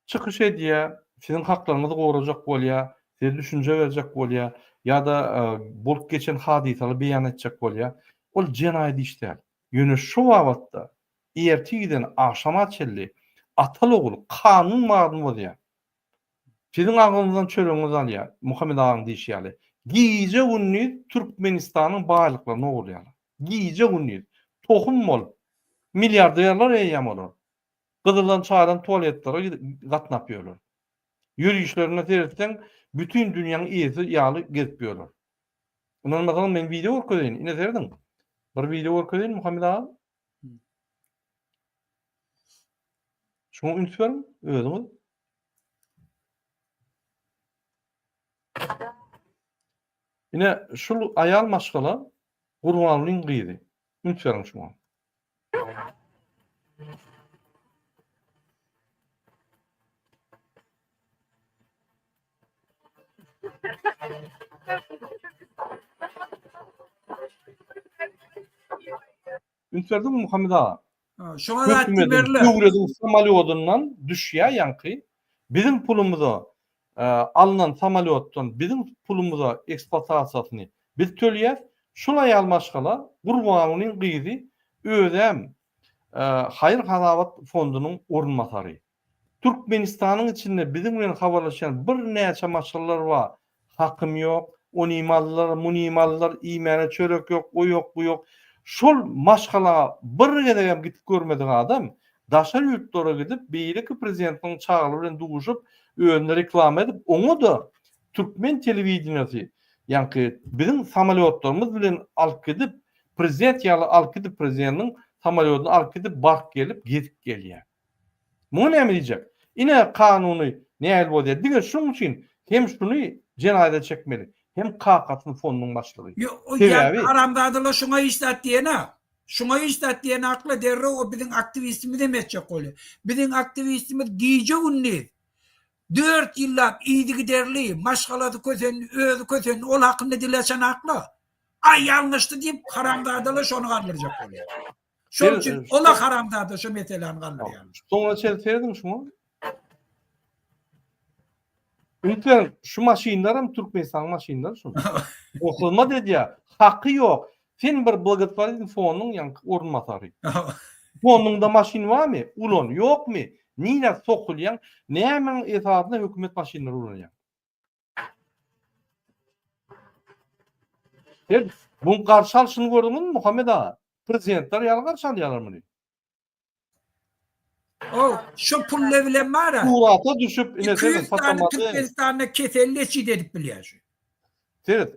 çıkış edýär, sizin haklarınızı gorajak bolýar, size düşünje berjek bolýar, ýa-da bolup geçen hadisaly beýan etjek bolýar. Ol jenaýat işler. Ýöne şu wagtda ertigiden aşama çelli atal ogul kanun magdum bolýar. Sizin agyňyzdan çöreňiz alýar. Muhammed agyň diýýärler. Giýje günni Türkmenistanyň baýlyklaryny ogurýarlar. Giýje günni tohum bol milliarderler eýýam bolar. Gyzylan çaýdan tualetlere gatnap ýörler. Yürüyüşlerine seyretsen bütün dünyanın iyisi ýaly gezip ýörler. Ondan bakalım men video görkedeýin. Ine seyredin. Bir video görkedeýin Muhammed ağa. Şunu ünsüberim, özüňiz. Ine şul aýal maşgala Gurbanlyň gyzy. Ünsüberim şunu. Ünsüberdin mi Muhammed ağa? Şuna da ettiberler. Döwledin samalyodundan düşýär ýanky. Bizim pulumuza alınan samalyotdan bizim pulumuza eksploatasiýasyny biz төлýär. Şol aýal maşgala Gurbanlyň gyzy özem Hayır Halavat Fondu'nun orunmasarı. Türkmenistan'ın içinde bizim bilen habarlaşan bir näçe maşgallar var. Hakkım yok, on imallar, mun imallar, imana çörek yok, o yok, bu yok. Şol maşgala bir gedegem gitip görmediğin adam, daşar yurtlara gidip beýleki prezidentin çağrı bilen duguşup, öňünde reklam edip, onu da Türkmen telewizionyasy, ýani bizim samalyotlarymız bilen alyp gidip, prezident ýaly alyp gidip prezidentin samalyotunu alyp gidip bark gelip gezip gelýär. Muňa näme diýjek? Ine kanuny näme bolýar? Diňe şoň üçin hem şunu jenaýata çekmeli, hem kakatyny fondunyň başlygy. O ýa haramdadylar şoňa istat diýene. Şoňa istat diýene akly derre o biziň aktivistimiz demekçek bolýar. Biziň aktivistimiz giýje günni 4 ýyllap iýdigi derli, maşgalady kösen, özü kösen, ol hakynda dileşen akly. Ay ýalňyşdy diýip haramdadylar şonu galdyrjak bolýar. Şol üçin ola haramdady şu meseleni galdyrýar. Soňra çelseýdim şunu. Ülken şu maşinlerim Türkmenistan maşinleri şu. Okulma dedi ya, hakkı yok. Sen bir blagotvoritin fonunun yank orunmasarı. Fonunda maşin var mı? Ulon yok mu? Niye sokulyan? Ne hemen esasında hükümet maşinleri ulanyan? Bunun karşı alışını gördün mü Muhammed Ağa? Prezidentler yalı karşı alıyorlar mı? O şu pulle bilen var ha. Kurata düşüp 200 tane Türkmenistan'da keselleşi dedip biliyor. Evet,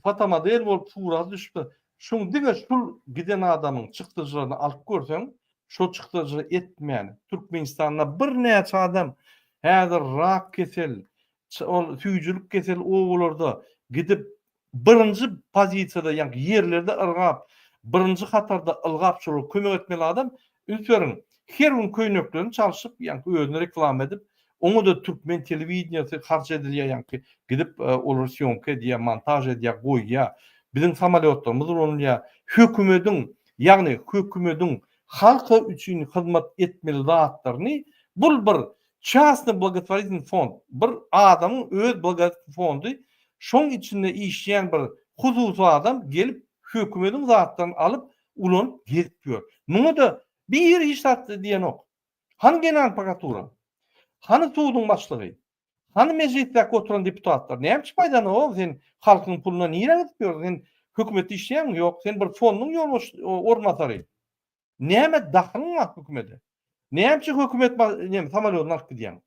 Fatama değil bol Tuğra düştü. Şun dige şul giden adamın çıktıcılarını alıp görsen, şu çıktıcı etmeyen Türkmenistan'da bir neçe adam häzir rak kesel, tüýjülük kesel oğullarda gidip birinci pozisiyada yani yerlerde ırgap, birinci hatarda ılgap şolu kömek etmeli adam, ünsörün her gün köynöklerini çalışıp yani özüne reklam edip, onu da Türkmen televizyonası harç edilýär yani gidip olar syomka diýe montaj edýär goýýar. Bizim samolyotlarymyz onunla hökümetin yani hökümetin halka üçin hyzmat etmeli zatlaryny bul bir частный благотворительный fond, bir adamın öz благотворительный fondu, şoň içinde işleyen bir hususy adam gelip hökümetin zatlaryny alıp ulan getiriyor. Muňa da bir iş satdy diýen ok. Hani genel prokuratura? Hani suwdyň başlygy? Hani meclisde oturan deputatlar? Näme paýdany o? Sen halkyň puluna niýe gitýär? Sen hökümetde işleýän ýok, sen bir fonduň ýol ormasary. Näme dahylyň var hökümete? Näme hökümet näme samolyotuna alyp gidýän?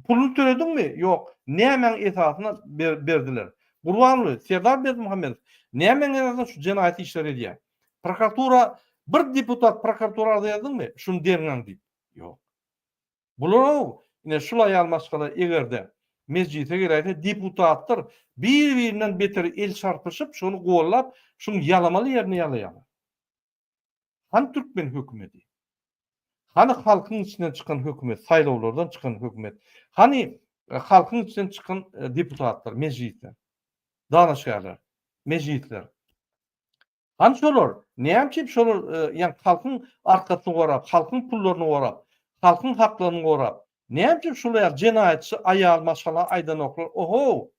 Pulunu töledingmi? Ýok. Näme esasyna berdiler? Gurbanly, Serdar Berdimuhammedow, näme esasyna şu jenaýat işler edýär? Prokuratura bir deputat prokuraturada ýazdymmy? Şunu derňäň diýip. Ýok. Bular ine şulay almaşgala egerde meclise girýärde deputatlar bir-birinden beter el çarpyşyp şonu gollap, şunu ýalamaly ýerine ýalaýarlar. Han Türkmen hökümeti? Hani halkyň içinden çykan hökümet, saýlawlardan çykan hökümet? Hani halkyň içinden çykan deputatlar, meclisler, danışgarlar, meclisler? Hani şolar? Näme şolar ýa halkyň arkasyny gorap, halkyň pullaryny gorap, halkyň haklaryny gorap, näme şolar jenaýatçy aýal maşala aýdan oklar? Oho!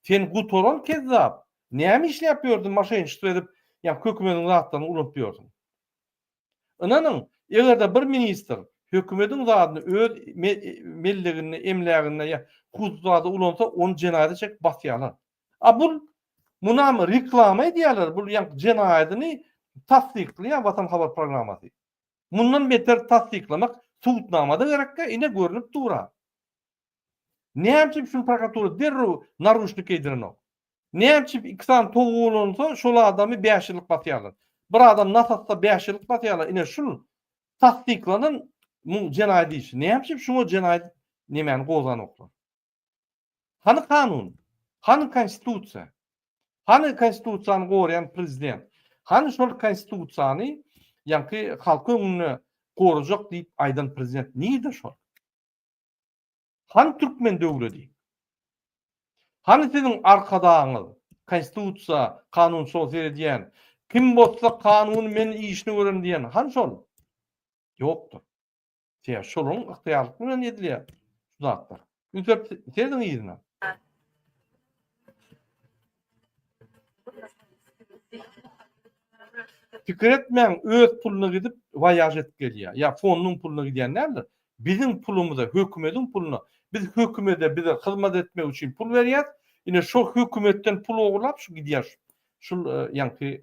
Sen gutoran kezzap. Näme işläpýärdin maşynçylyk edip, ýa hökümetiň zatlaryny unutup ýordun. Inanyň, egerde bir minister hökümetiň zadyny öz melligini, emlägini ýa hususada ulansa, onu jenaýata çek basýarlar. A bul munamy reklama edýärler, bul ýa jenaýatyny tasdikleýän Watan Habar programmasy. Mundan beter tasdiklamak suwtnamada gerekkä, ine görünüp durar. Näme şunu prokuratura derru narushnik ediren. Näme iksan toğulansa şol adamy 5 ýyllyk basýarlar. Bir adam nasatda 5 ýyllyk basýarlar, ine şunu tasdiklanan jenaýat işi. Näme şunu jenaýat nämäni gozan oklar? Hani kanun? Hani konstitusiýa? Hani konstitusiýany gorayan prezident? Hani şol konstitusiýany ýa-ki halky öňüne gorajak diýip aýdan prezident niýde şol? Hani Türkmen döwleti? Hani senin arkadaňyz, konstitusiýa, kanun sözler edýän, kim bolsa kanun men işini görem diýen, hani şol? Ýokdur. Şeýle şoluň yktyýarlyk bilen edilýär şu zatlar. Ünsep sezdiň ýerine. Fikir etmeň öz puluny gidip voyaj etip gelýär. Ya fonduň puluny gidýänler bizim pulumuza, hökümetiň puluna, biz hökümete bize hyzmat etmek üçin pul berýär. Ine şu hökümetten pul oglap şu gidýär. Şul ýa-ki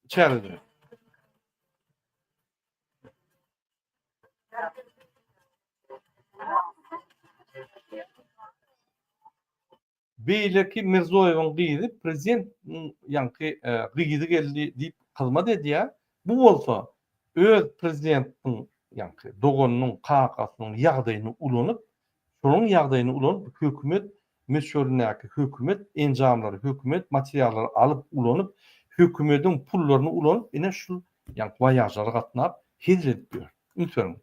çäredir. Beýleki Mirzoýewiň gyzy prezident ýa-ki gyzy geldi diýip hyzmat edýär. Bu bolsa öz prezidentiň ýa-ki doganynyň kakasynyň ýagdaýyny ulanyp, şonuň ýagdaýyny ulanyp hökümet meşgulnäki hökümet enjamlary, hökümet materiallary alyp ulanyp, hökümetiň pullaryny ulanyp, ine şu ýa-ki voyažlara gatnap hizmet edip ýör. Ünsörüň.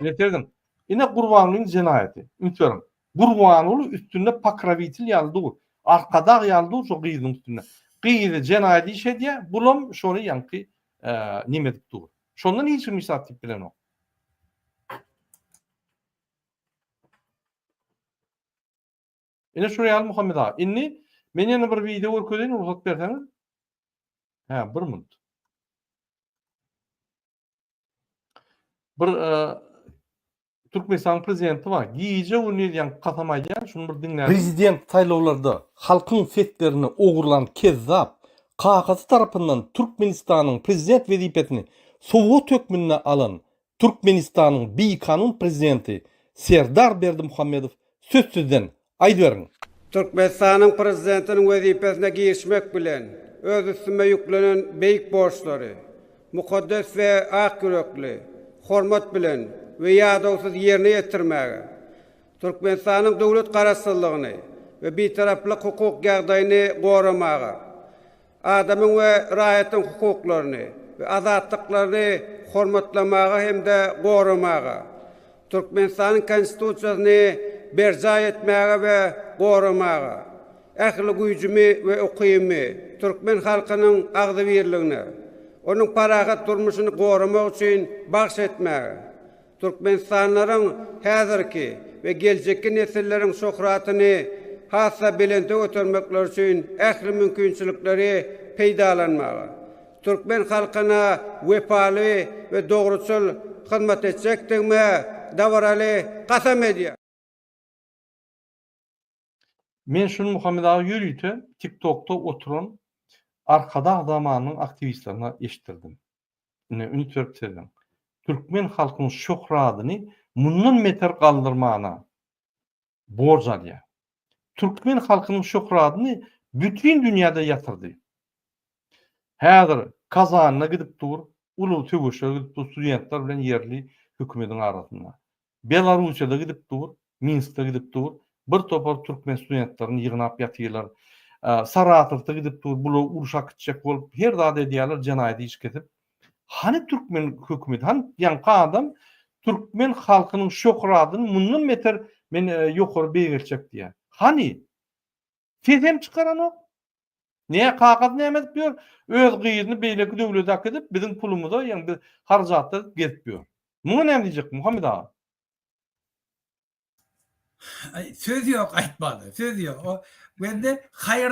Yeterdim. Ine Gurbanlyň jenaýaty. Ünsörüň. Gurbanly üstünde pakravitl ýaldy. Arkada ýaldy şu gyzyň üstünde. gyýdy jenayat iş edýär, bulam şonu ýanky nime dip dur. Şondan hiç kim isat dip bilen o. Ene şuraya al Muhammed ağa. Inni men ýene bir video görkezýän ruhsat berseňiz. Ha, 1 minut. Bir Türkmenistan prezidenti var. Giýje unuýan katamaýan şunu bir dinler. Prezident saýlawlarda halkyň setlerini ogurlan kezzap Kakasy tarapyndan Türkmenistanyň prezident wezipetini Sowet hökmüne alan Türkmenistanyň beýkanun prezidenti Serdar Berdimuhammedow sözsüzden aýdyberiň. Türkmenistanyň prezidentiniň wezipesine girişmek bilen öz üstüme yüklenen beýik borçlary, mukaddes we ak yürekli, hormat bilen we ýadawsyz ýerine ýetirmäge, Türkmenistanyň dowlat garaşsyzlygyny we beýtaraplyk hukuk ýagdaýyny goramaga, adamyň we raýatyň hukuklaryny we azatlyklaryny hormatlamaga hemde goramaga, Türkmenistanyň konstitusiýasyny berja etmäge we goramaga, ähli güýjümi we ukymy Türkmen halkynyň agdybirligine, onuň parahat durmuşyny goramak üçin bagş etmäge, Türkmenistanlaryň häzirki we geljekki nesilleriň şöhratyny hassa bilende götürmekler üçin ähli mümkinçilikleri peýdalanmaga, Türkmen halkyna wepaly we dogruçul hyzmat etjekdigme dawraly gasam edýär. Men şunu Muhammed ağa ýürüýte TikTok'ta oturan arkada adamanyň aktivistlerine eşitdirdim. Ünit verip serdim. Türkmen halkynyň şöhratyny mundan meter galdyrmana borç alýar. Türkmen halkynyň şöhratyny bütün dünýäde ýatyrdy. Häzir Kazanyna gidip dur, ulu tögüşe gidip dur studentler bilen yerli hökümetiň arasynda. Belarusiýada gidip dur, Minskde gidip dur, bir topar Türkmen studentlerini yığınap ýatýarlar. Saratowda gidip dur, bular uruşa gitjek bolup, her dada edýärler jenayat iş ketip. Hani Türkmen hökümeti, hani ýanky adam Türkmen halkynyň şöhratyny mundan meter men ýokary beýgerçek diýär. Hani? Sesem çykaran ok. Näme kakad näme diýär? Öz gyýyny beýleki döwlet hak edip biziň pulumyza ýa-ni harjatda getipýär. Muňa näme diýjek Muhammed ağa? Söz yok aytmadı. Söz yok. O bende hayır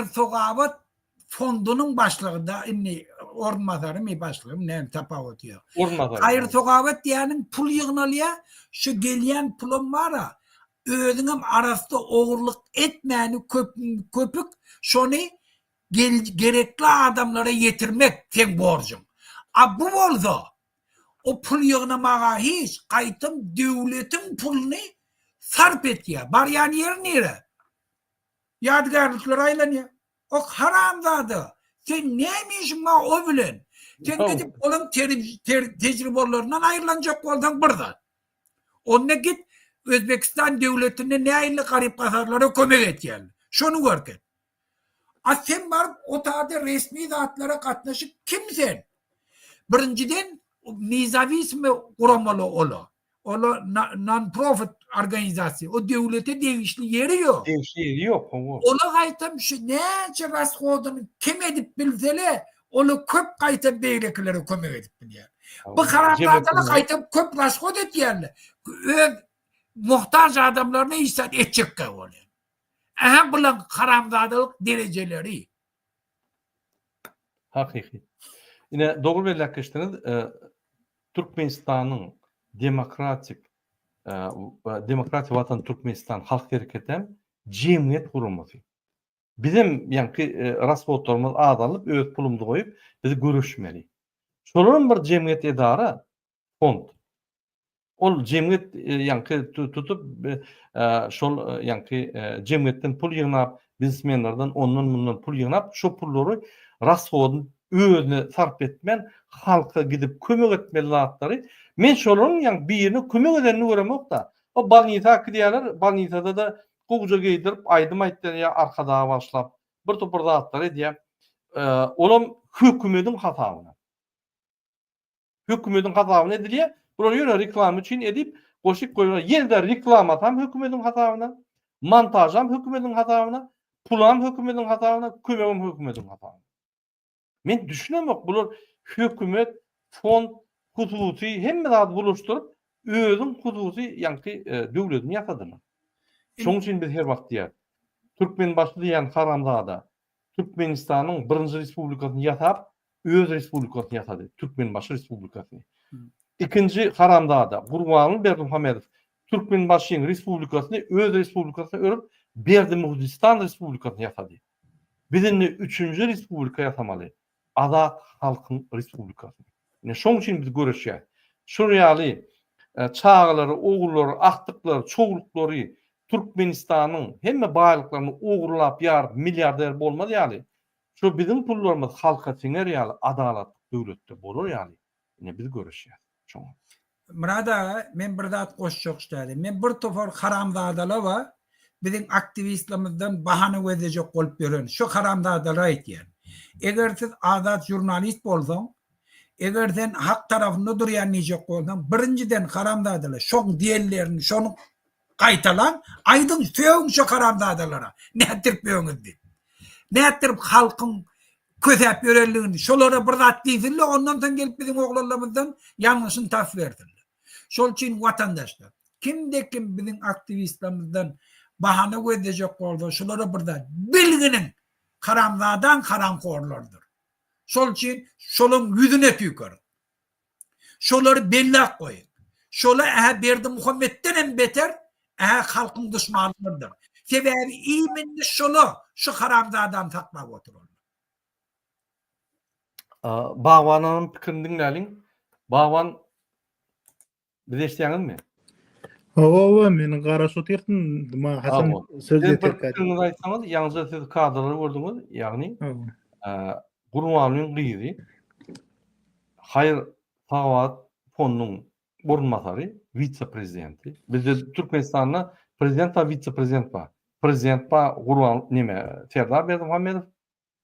sogabat fondunun başlığında inni ormanları mı başlığım ne tapavut diyor. Hayır sogabat diyenin pul yığınalıya şu gelen pulum var ya özünüm arasında oğurluk etmeyeni köpük şunu gerekli adamlara yetirmek sen borcum. Bu oldu. O pul yığınamağa hiç kayıtım devletin pulunu sarp et ya. Baryan yer nere? Yadigarlıklar aylanıyor. O haramzadı. Sen neymişsin o bilen? Sen gidip onun tecrübalarından ayrılanacak oldan burada. Onunla git Özbekistan devletine ne ayırlı garip kasarlara kömek et yani. Şunu görken. Sen var o tadı resmi zatlara katlaşık kimsen? Birinciden nizavi ismi kuramalı ola. Ola non-profit organizasyon. O devlete devişli yeri yok. Devişli yeri yok. Ola kaytam şu nece raskodunu kim edip bilsele ola köp kaytam beylekileri kömek edip bilir. Bu karanlıkta kaytam köp raskod et yerli. Muhtaç adamlarına ihsan edecek ki ola. Aha bulan karamzadalık dereceleri. Hakiki. Yine doğru belli akıştınız. Türkmenistan'ın demokratik vatan Türkmenistan halk hareketem cemiyet kurulması. Bizim yani rasbotlarımız adalıp öz pulumuzu koyup bizi görüşmeli. Şolun bir cemiyet edara fond. Ol cemiyet yani tutup şol yani cemiyetten pul yığınap bizmenlerden ondan pul yığınap şu pulları rasbotun özüne sarp etmen halka gidip kömek etmeli zatları. Men şolun yani birini kömek edenini göremek da. O Banita diýerler, Banita'da da goguja geydirip aýdym aýtdan ya arkada başlap bir topar zatlar edýär. Olam hökümetiň hatawyna. Hökümetiň hatawyna edilýär. Bular ýöne reklam üçin edip goşup goýýar. Ýerde reklam atam hökümetiň hatawyna, montajam hökümetiň hatawyna. pulan hökümetin hatasyna, kömegim hökümetin hatasyna. Men düşünemek bular hökümet, fond, hususy hemme zat buluşturup özüň hususy ýa-ni döwletini ýasadylar. Şoň üçin biz her wagt diýär. Türkmen başly diýen haramzada Türkmenistanyň 1-nji respublikasyny ýasap, öz respublikasyny ýasady. Türkmen başly respublikasyny. Ikinji haramzada Gurbanly Berdimuhammedow Türkmen başly respublikasyny öz respublikasyna örüp Berdimurdistan respublikasyny ýasady. Bizini 3-nji respublika ýasamaly. Azat halkyň respublikasy. Şoň üçin biz göreşýär. Şu reali çağlary, ogullary, akdyklary, çoğulklary Türkmenistanyň hemme baýlyklaryny ogurlap ýar milliarder bolmaz ýaly. Şu bizim pullarymyz halka siňer ýaly adalat döwletde bolar ýaly. Biz göreşýär. Şoň. Murada men bir zat goşjak istedim. Men bir topar haramzadalar var. Bizim aktivistlerimizden bahane edecek bolup beren. Şu haramzadalar aýtýar. Eger siz azat jurnalist bolsaň, eger sen hak tarafında durýan näjek bolsaň, birinciden haramzadalar şoň diýerlerini, şonu gaýtalan, aýdyň söýüň şu haramzadalara. Nätirip ýöňüzdi. Nätirip halkyň közäp ýörenligini, şolara bir zat diýsinler, ondan soň gelip bizim oglanlarymyzdan ýalňyşyny tap berdiler. Şol üçin watandaşlar, kimde kim bizim aktivistlerimizden bahane edecek bolsa, şolara bir zat bilginin haramzadan haramkorlardır. Şol üçin şolun yüzüne tüýkerin. Şolary bellak goýun. Şola Berdimuhammedden hem beter halkyň düşmanlarıdır. Sebäbi iýminde şola şu haramzadan takmak otururlar. Bagwananyň pikirini dinläliň. Bagwan biz eşdäňizmi? Hawa meni garaşyp ýerdim. Ma Hasan söz ýetek. Pikirini aýtsaňyz, ýalňyz siz kadrlary gördüňiz, ýagny Gurbanlyň gyzy Hayır Tagat fondunyň orunmasary, vitse-prezidenti. Bizde Türkmenistanda prezident we vitse-prezident bar. Prezident bar Gurban Serdar Berdimuhammedow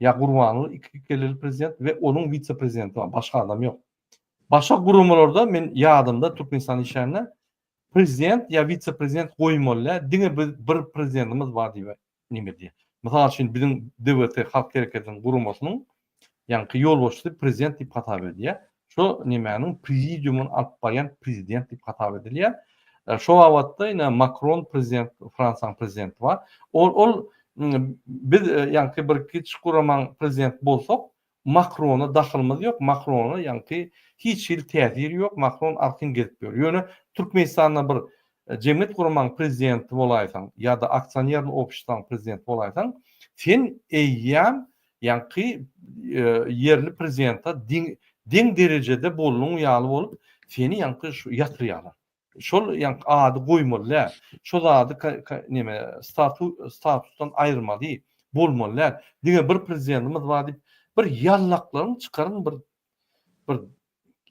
ýa Gurbanly iki keleli prezident we onuň vitse-prezidenti bar. Başga adam ýok. Başga gurumlarda men ýadymda Türkmenistan işlerine prezident ýa vitse-prezident goýmalylar. Diňe bir prezidentimiz bar diýip diýär. Mysal üçin bizim DWT Halk Hereketiniň gurumasynyň ýa-ni ýol başçysy prezident diýip hatap edilýär. Şu nimäniň prezidiumun alyp barýan prezident diýip hatap edilýär. Şo wagtda ýa Macron prezident, Fransaň prezidenti bar. Ol biz ýa-ni bir kiçik guraman prezident bolsak, Macrona dahylymyz ýok. Macrona ýa-ni hiç il täsiri ýok. Macron arkyň gelip ber. Ýöne Türkmenistanda bir jemgyýet guraman prezidenti bolaýsaň ýa-da aksionер opşystyň prezidenti bolaýsaň, sen eýýän ýa-ni yerli prezidenta diň derejede bolnuň ýaly bolup, seni ýa-ni şu ýatyrýarlar. Şol ýa-ni ady goýmalylar. Şol ady statusdan aýrmaly bolmalylar. Diňe bir prezidentimiz bar diýip bir ýallaklaryny çykaryn bir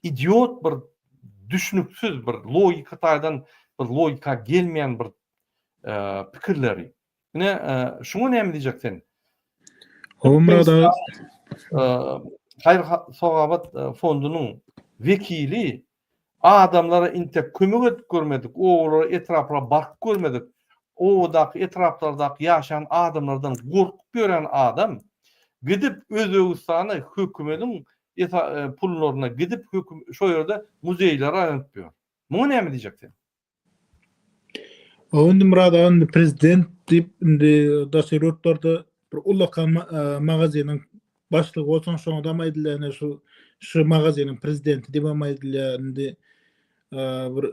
idiot, bir düşünüksiz, bir logika taýdan bir logika gelmeýän bir pikirleri. Ine şuňa näme diýjek sen? Homrada Hayır Sogabat fondunyň vekili adamlara inte kömek edip görmedik, oğullara etrafına bark görmedik. O etraflardaky ýaşayan adamlardan gorkup gören adam gidip Özbegistana hökümetiň pullaryna gidip şo ýerde muzeýlere aýanyp ber. Muňa näme diýjeksin? Onda Murada prezident diýip daşyryklarda bir ulakan magazynyň başlygy bolsaň şoňa da maýdylany şu magazynyň prezidenti diýip maýdylany bir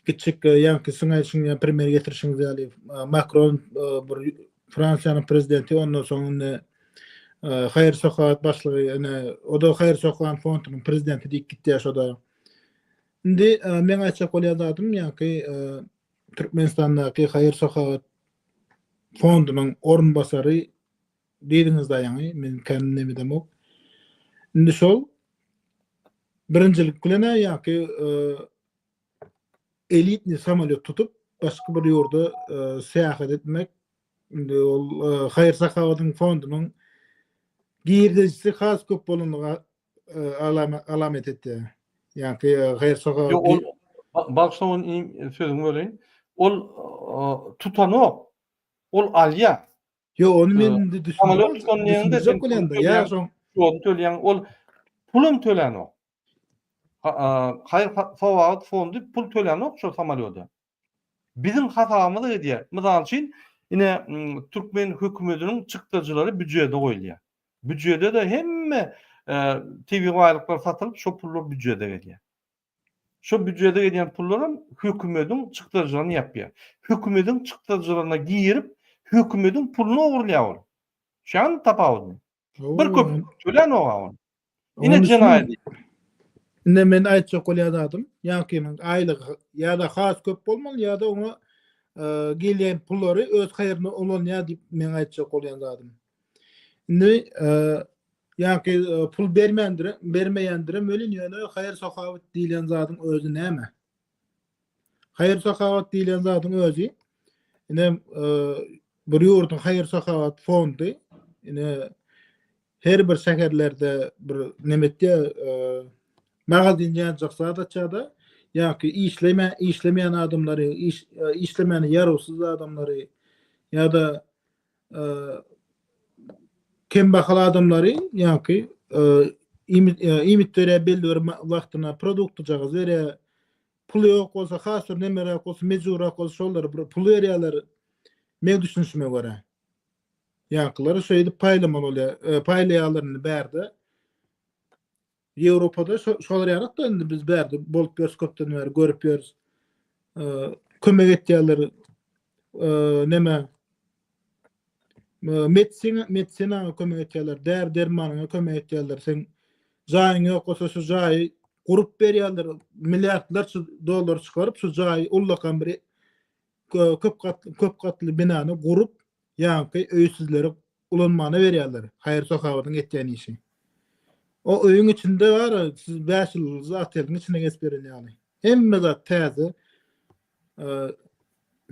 kiçik ýa-ni süňe premier getirişiňiz ýaly Macron bir Fransiýanyň prezidenti ondan soň Hayır Sokak başlygy o da Hayır Sokak fondunyň prezidenti diýip gitdi şo da. Indi men aýtjak bolýardym ýa-ni Türkmenistandaky Hayır Sokak fondunyň orunbasary diýdiňiz da ýa-ni men kendim demem ok. Indi şol birinjilik bilen ýa-ki elitni samolyot tutup başga bir ýurda seýahat etmek. Indi ol Hayır Sokak fondunyň girdisi has köp bolanyga alamet etdi. Ýa-ki Hayır Sokak Balşawyn sözüňi böleýin. Ol tutanok, ol alýa. Yo onu men de Samolyot düşündüm. tutganlarında Düşündüm kolanda. Ya şoň şol töleýän ol pulum tölen o. Hayır fawat fondu pul tölen o şol samolyoda. Bizim hatamız edýär. Mysal üçin ine Türkmen hökümetiniň çykdyjylary büdjede goýulýar. Büdjede de hemme TV gaýlyklar satylyp şo pullar büdjede gelýär. Şo büdjede gelýän pullarym hökümetiň çykdyjylaryny ýapýar. Hökümetiň çykdyjylaryna girip hökümetiň pulunu ogurlaýar. Şan tapawdy. Bir köp tölen o. Ine jenaýat. Ne men aýtjak bolýadym. Ýa-ki aýlyk ýa-da has köp bolmaly ýa-da oňa gelýän pullary öz haýyryna olanýar diýip men aýtjak bolýadym. Indi ýa-ki pul bermeýändir, mölin ýöne haýyr sahawat diýilen zadyň özü näme? Haýyr sahawat diýilen zadyň özü ine bir ýurduň haýyr sahawat fondy ine her bir şäherlerde bir nemetde magazin ýazjak zatçada ýa-ki işlemeýän adamlary, işlemeni ýarowsuz adamlary ýa-da kembagal adamlary ýa-ki imitleri belli bir wagtyna produkty jagaz berýär. Pul ýok bolsa, hasır nemerä bolsa, mejburak bolsa şolary bir pul berýärler. Men düşünüşime görä. Ýa-kylar şeýdi paýlamaly bolýar, paýlaýarlaryny berdi. Ýewropada şolar ýarak da indi biz berdi, bolup ýörüş köpden beri görüp ýörüş. Kömek etýärler, neme medisina kömek etýärler, dermanyna kömek etýärler. Sen jaýyň ýok bolsa şu jaýy gurup berýärler, milliardlarça dollar çykaryp şu jaýy ullakan bir köp katly binany gurup ýa-ki öýsüzlere ulanmany berýärler. Haýyr sohawatyň etýän işi. O öýüň içinde bar, siz 5 ýyl zatelyň içine geçip berýärler. Hemme zat täze,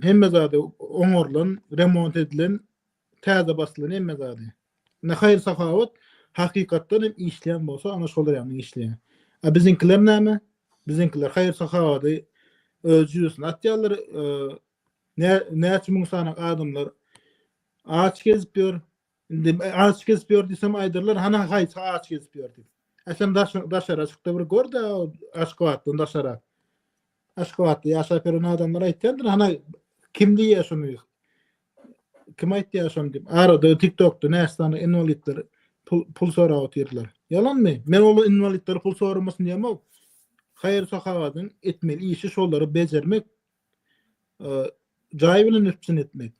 hemme zat oňorlan, remont edilen, täze basylan hemme zat. Ne haýyr sahawat hakykatdan hem işleýän bolsa, ana şolar ýany işleýän. Bizinkiler näme? Bizinkiler haýyr sahawaty öz ýüzüne atýarlar. Näçe müň sanyk adamlar ağaç gezip ýör. Indi ağaç gezip ýör desem aýdyrlar, hana haýy ağaç gezip ýör diýip. Sen daşara çykdy bir gördi, Aşgabatdan daşara. Aşgabatda ýaşap ýören adamlar aýtýardyr, hana kim diýär şonu? Kim aýtýar şonu diýip. Arada TikTokda näsany invalidler pul sorap oturýarlar. Yalanmy? Men ol invalidler pul soramasyn diýemok. Haýyr sahawatyň etmeli işi şolary bejermek, jaý bilen üpçün etmek.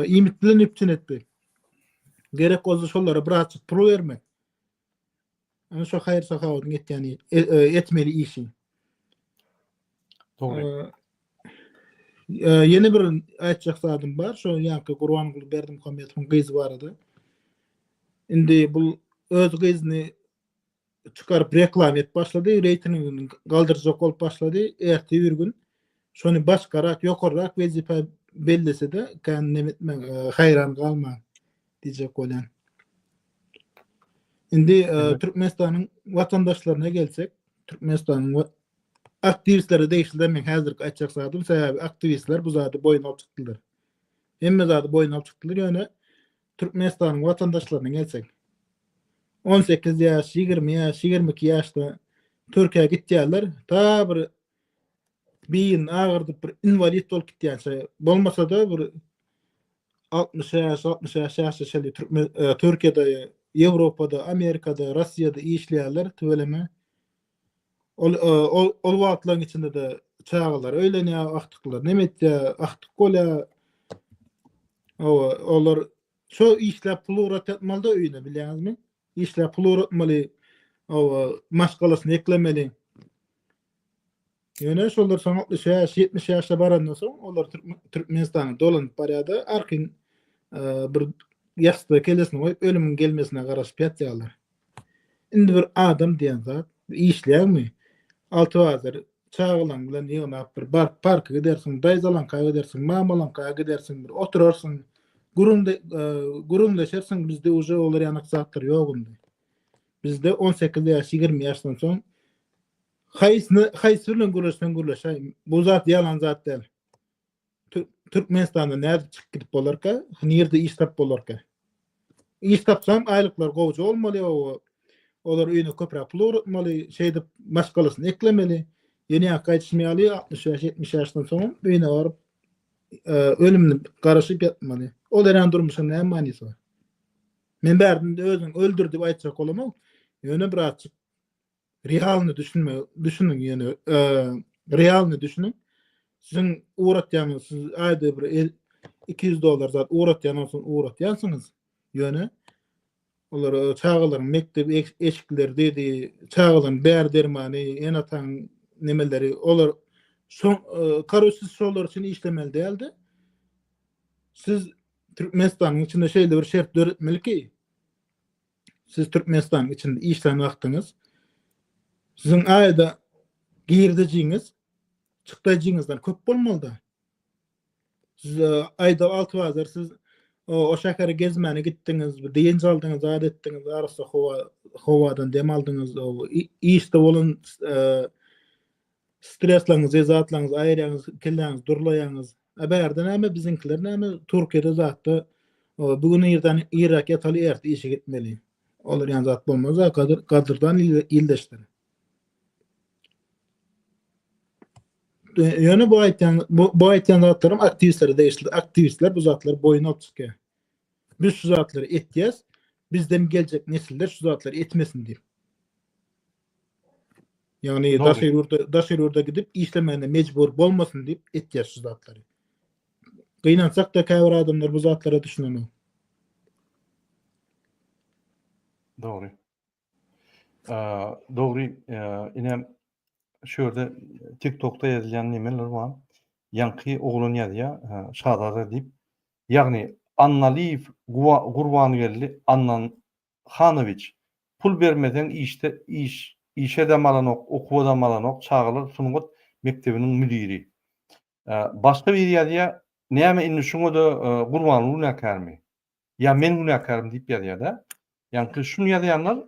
İmit bilen üpçün etmek. Gerek bolsa şolary biraz pul bermek. Ana şo haýyr sahawatyň etýäni etmeli işi. Dogry. Yeni bir aýtjak zadym bar, şo ýa-ki Gurbangul Berdimuhammedowyň gyzy bar edy. Indi bul öz gyzyny çıkarıp reklam et başlady, reytingini galdyrjak bolup başlady. Erti bir gün şonu başgarak, ýokarak wezipe bellese de kan nemetmek haýran galma diýjek bolan. Indi Türkmenistanyň watandaşlaryna gelsek, Türkmenistanyň aktivistleri değişildi. Men häzirki aýtjak zadym, sebäbi aktivistler bu zady boyun alyp çykdylar. Hemme zady boyun alyp çykdylar. Ýöne Türkmenistanyň watandaşlaryna gelsek, 18 ýaş, 20 ýaş, 22 ýaşda Türkiýe gitýärler. Ta bir beýin agyrdyp bir invalid bolup gitýänse, bolmasa da bir 60 ýaş şeýle Türkiýede, Ýewropada, Amerikada, Russiýada işleýärler, töveleme. Ol wagtlaryň içinde de çağalar öýlenýär, akdyklar nemetde, akdyk bolýar. Olar şo işläp pul uratmaly da öýüne bilýäňizmi? İşläp pul uratmaly, maşgalasyny eklemeli. Ýöne şollar 60 ýaş, 70 ýaşa barandan soň olar Türkmenistana dolanyp barýarda, arkyň bir ýaşda kelesine goýup ölümüň gelmesine garaşyp ýatýarlar. Indi bir adam diýen zat işleýärmi? Altı wazir çağılan bilen ýygnap bir parka gidersiň, daýzalanka gidersiň, mamalanka gidersiň, bir oturarsyň, gurumleşersiň, bizde uje olar ýanyk zatlar ýok indi. Bizde 18 ýaş, 20 ýaşdan soň haýsy bilen gurleşen, bu zat ýalan zat däl. Türkmenistanda näde çıkıp gidip bolarka, nirde iş tap bolarka. İş tapsam aylıklar gowjy bolmaly, olar öýüne köprä pul uratmaly, şeýde maşgalasyny eklemeli. Ýene gaýtmaly 60 ýaş 70 ýaşdan soň öýüne baryp ölümni garaşyp ýatmaly. Ol eran durmuşyň näme manysy bar? Men bärdin özüň öldür diп aýtjak bolamam. Ýöne bir açyk realny düşünün ýöne realny düşünün. Sizin uğratýanyňyz, siz aýda bir $200 zat uğratýansyňyz ýöne olar çağılaryň mektep eşikleri dedi, çağılaryň bär dermany, en atan nemeleri olar karossiz şolar üçin işlemeli däldi. Siz Türkmenistanyň içinde şeýle bir şert döretmeli ki, siz Türkmenistanyň içinde işlem wagtyňyz, sizin aýda girdijiňiz, çykdajiňyzdan köp bolmaly da. Siz aýda 6 bazar siz o şäheri gezmäne gitdiňiz, bir diýen aldyňyz, zat etdiňiz, arasy howadan dem aldyňyz, o işde bolan stresleriniz, zatlaryňyz aýraňyz, kelläňiz, durlaýaňyz. Bärde näme biziňkiler näme Türkiýede zatda bugün ýerden Irak ýataly erti işe gitmeli. Olar ýan zat bolmaz, gadyrdan ildeşler. Ýöne bu aýtýan zatlarym aktivistlere değişdi. Aktivistler bu zatlar boyuna oturýar. Biz şu zatları etýäs, bizden geljek nesiller şu zatları etmesin diýip. Yani daşerurda gidip işlemene mecbur bolmasın diýip etýäs şu zatlary. Gynansak da käbir adamlar bu zatlara düşünýär. Doğru. Doğru. Ine şöyle TikTok'ta yazılan nemeler var. Yankı oğlun yazıyor. Şadada deyip. Yani Annaliyev Gurbangelli Annan Hanoviç pul vermeden işe de malanok, okuwa da malanok çağılır Sungut mektebinin müdiri. Başka bir yazıyor. Näme indi şunu da Gurbanlyk näkermi? Ya men näkermi diýip yazıyor da. Yani şunu yazanlar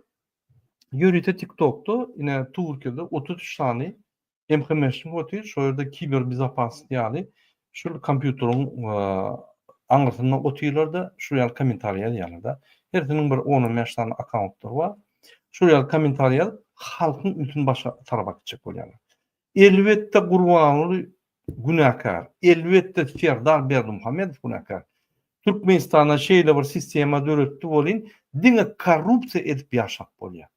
yörüte TikTok'ta yine Türkiye'de 33 tane MHM'sin otuyor. Şöyle kiber bizapaslık yani şu kompüterün anlatımına otuyorlar da şuraya komentarya yazıyorlar da. Herinin bir 10-15 tane accountları var. Şuraya komentarya halkın bütün başa tarafa gidecek oluyorlar. Elbette Gurbanly günahkar. Elbette Serdar Berdimuhamedov günahkar. Türkmenistan'a şeýle bir sistema döretdi bolyn, diňe korrupsiýa edip ýaşap bolýar.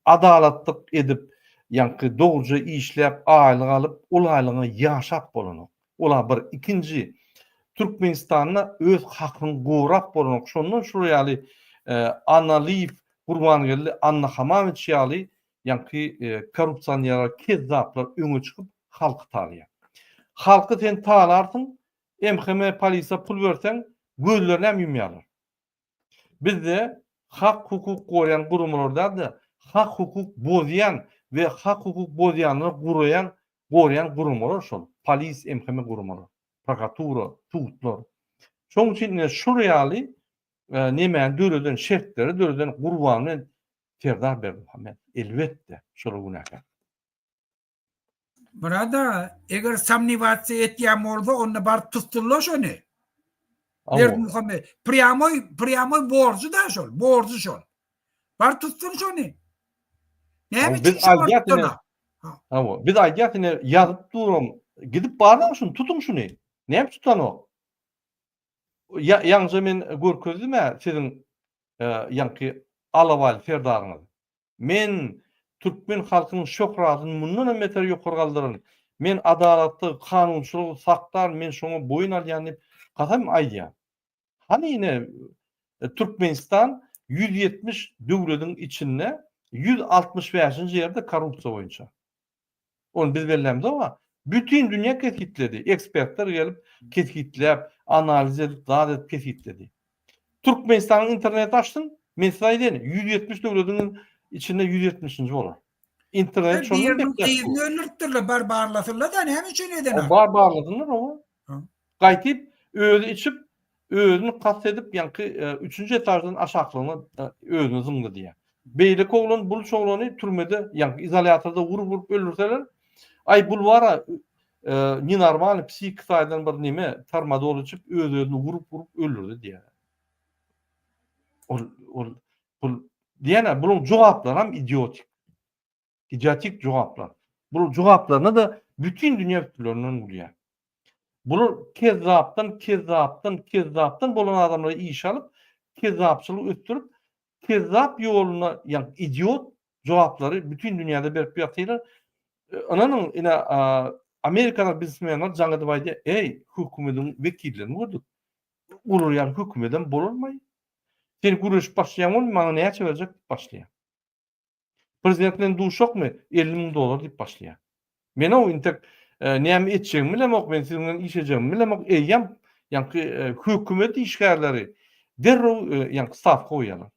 Adalatlyk edip, ýa-ni dogry işläp, aýlyk alyp, ol aýlygyny ýaşap bolanyk. Ola bir ikinji Türkmenistanyna öz hakyny gowrak bolanyk. Şondan şurýaly Annaliyev Gurbangelli Anna Hamamoviç ýaly, ýa-ni korrupsiýany ýarar kezzaplar öňe çykyp halky taýýar. Halky sen taýlarsyň, MHM polisa pul bersen, gözlerini hem yumýarlar. Bizde hak hukuk goýan gurumlarda da hak hukuk bozýan we hak hukuk bozýanly goýan gurumlar şol. Polis, MHM gurumları, prokuratura, tutlar. Şoň üçin şurýaly näme döwleden şertleri, döwleden Gurbanly Serdar Berdimuhamedov elbetde şol günahkar. Burada eger samniwatsiýa etýän bolsa, onda bar tutulýar şonu. Berdimuhamedov pryamoy borcu da şol, borcu şol. Bar tutsun şonu. Näme Biz aýdýatine ýazyp durum, gidip barňa şunu tutun şunu. Näme tutan o? Ýaňja men görkezdim siziň ýa-ni Alawal Serdaryňyz. Men Türkmen halkynyň şöhratyny mundan meter ýokary galdyryn. Men adalatly, kanunçylygy saklar, men şoňa boyun alýan diýip gasam aýdýar. Hani ine Türkmenistan 170 döwletiň içinde 165-nji ýerde korrupsiýa boýunça. Onu biz bellemdi ama bütün dünya ketkitledi. Ekspertler gelip ketkitläp, analiz edip, zat edip ketkitledi. Türkmenistan'ın internet açtın, mesela 170 döwletiň içinde 170-nji bolar. İnternet şonu bekliyor. Ölürtürler, barbarlasınlar da näme üçin eden? Barbarladylar o. Gaýtyp özü içip özünü kast edip ýa-ni 3-nji etajdan aşaklaryny özüne zımdy diýär. Beýlik oglun bul şoglany türmede ýa-ni izolatorda vurup ölürseler, ay bul wara Normal psihik saydan bir nime tramadol içip öz-özüni vurup öldürdi diye. Ol bul diýene bunuň jogapları hem idiotik. İdiotik jogaplar. Bu jogaplaryny da bütün dünýä türlerinden bilýär. Bular kezzapdan bolan adamlara iş alıp kezzapçylyk ötürüp kezzap ýoluna ýa idiot jogaplary bütün dünýäde berip ýatylar. Ananyň ine Amerikada bizmenler jaňyda baýdy, "Ey, hökümetiň wekillerini gördük. Ular ýa hökümeden bolanmaý. Sen güreş başlayan maňa näçe berjek?" başlaýar. Prezident bilen duşakmy? $50.000 diýip başlaýar. Men o intek näme etjegimi bilemok, men siziň bilen işejegimi bilemok. Eýýem ýa-ni hökümet işgärleri derrew ýa stavka goýýarlar.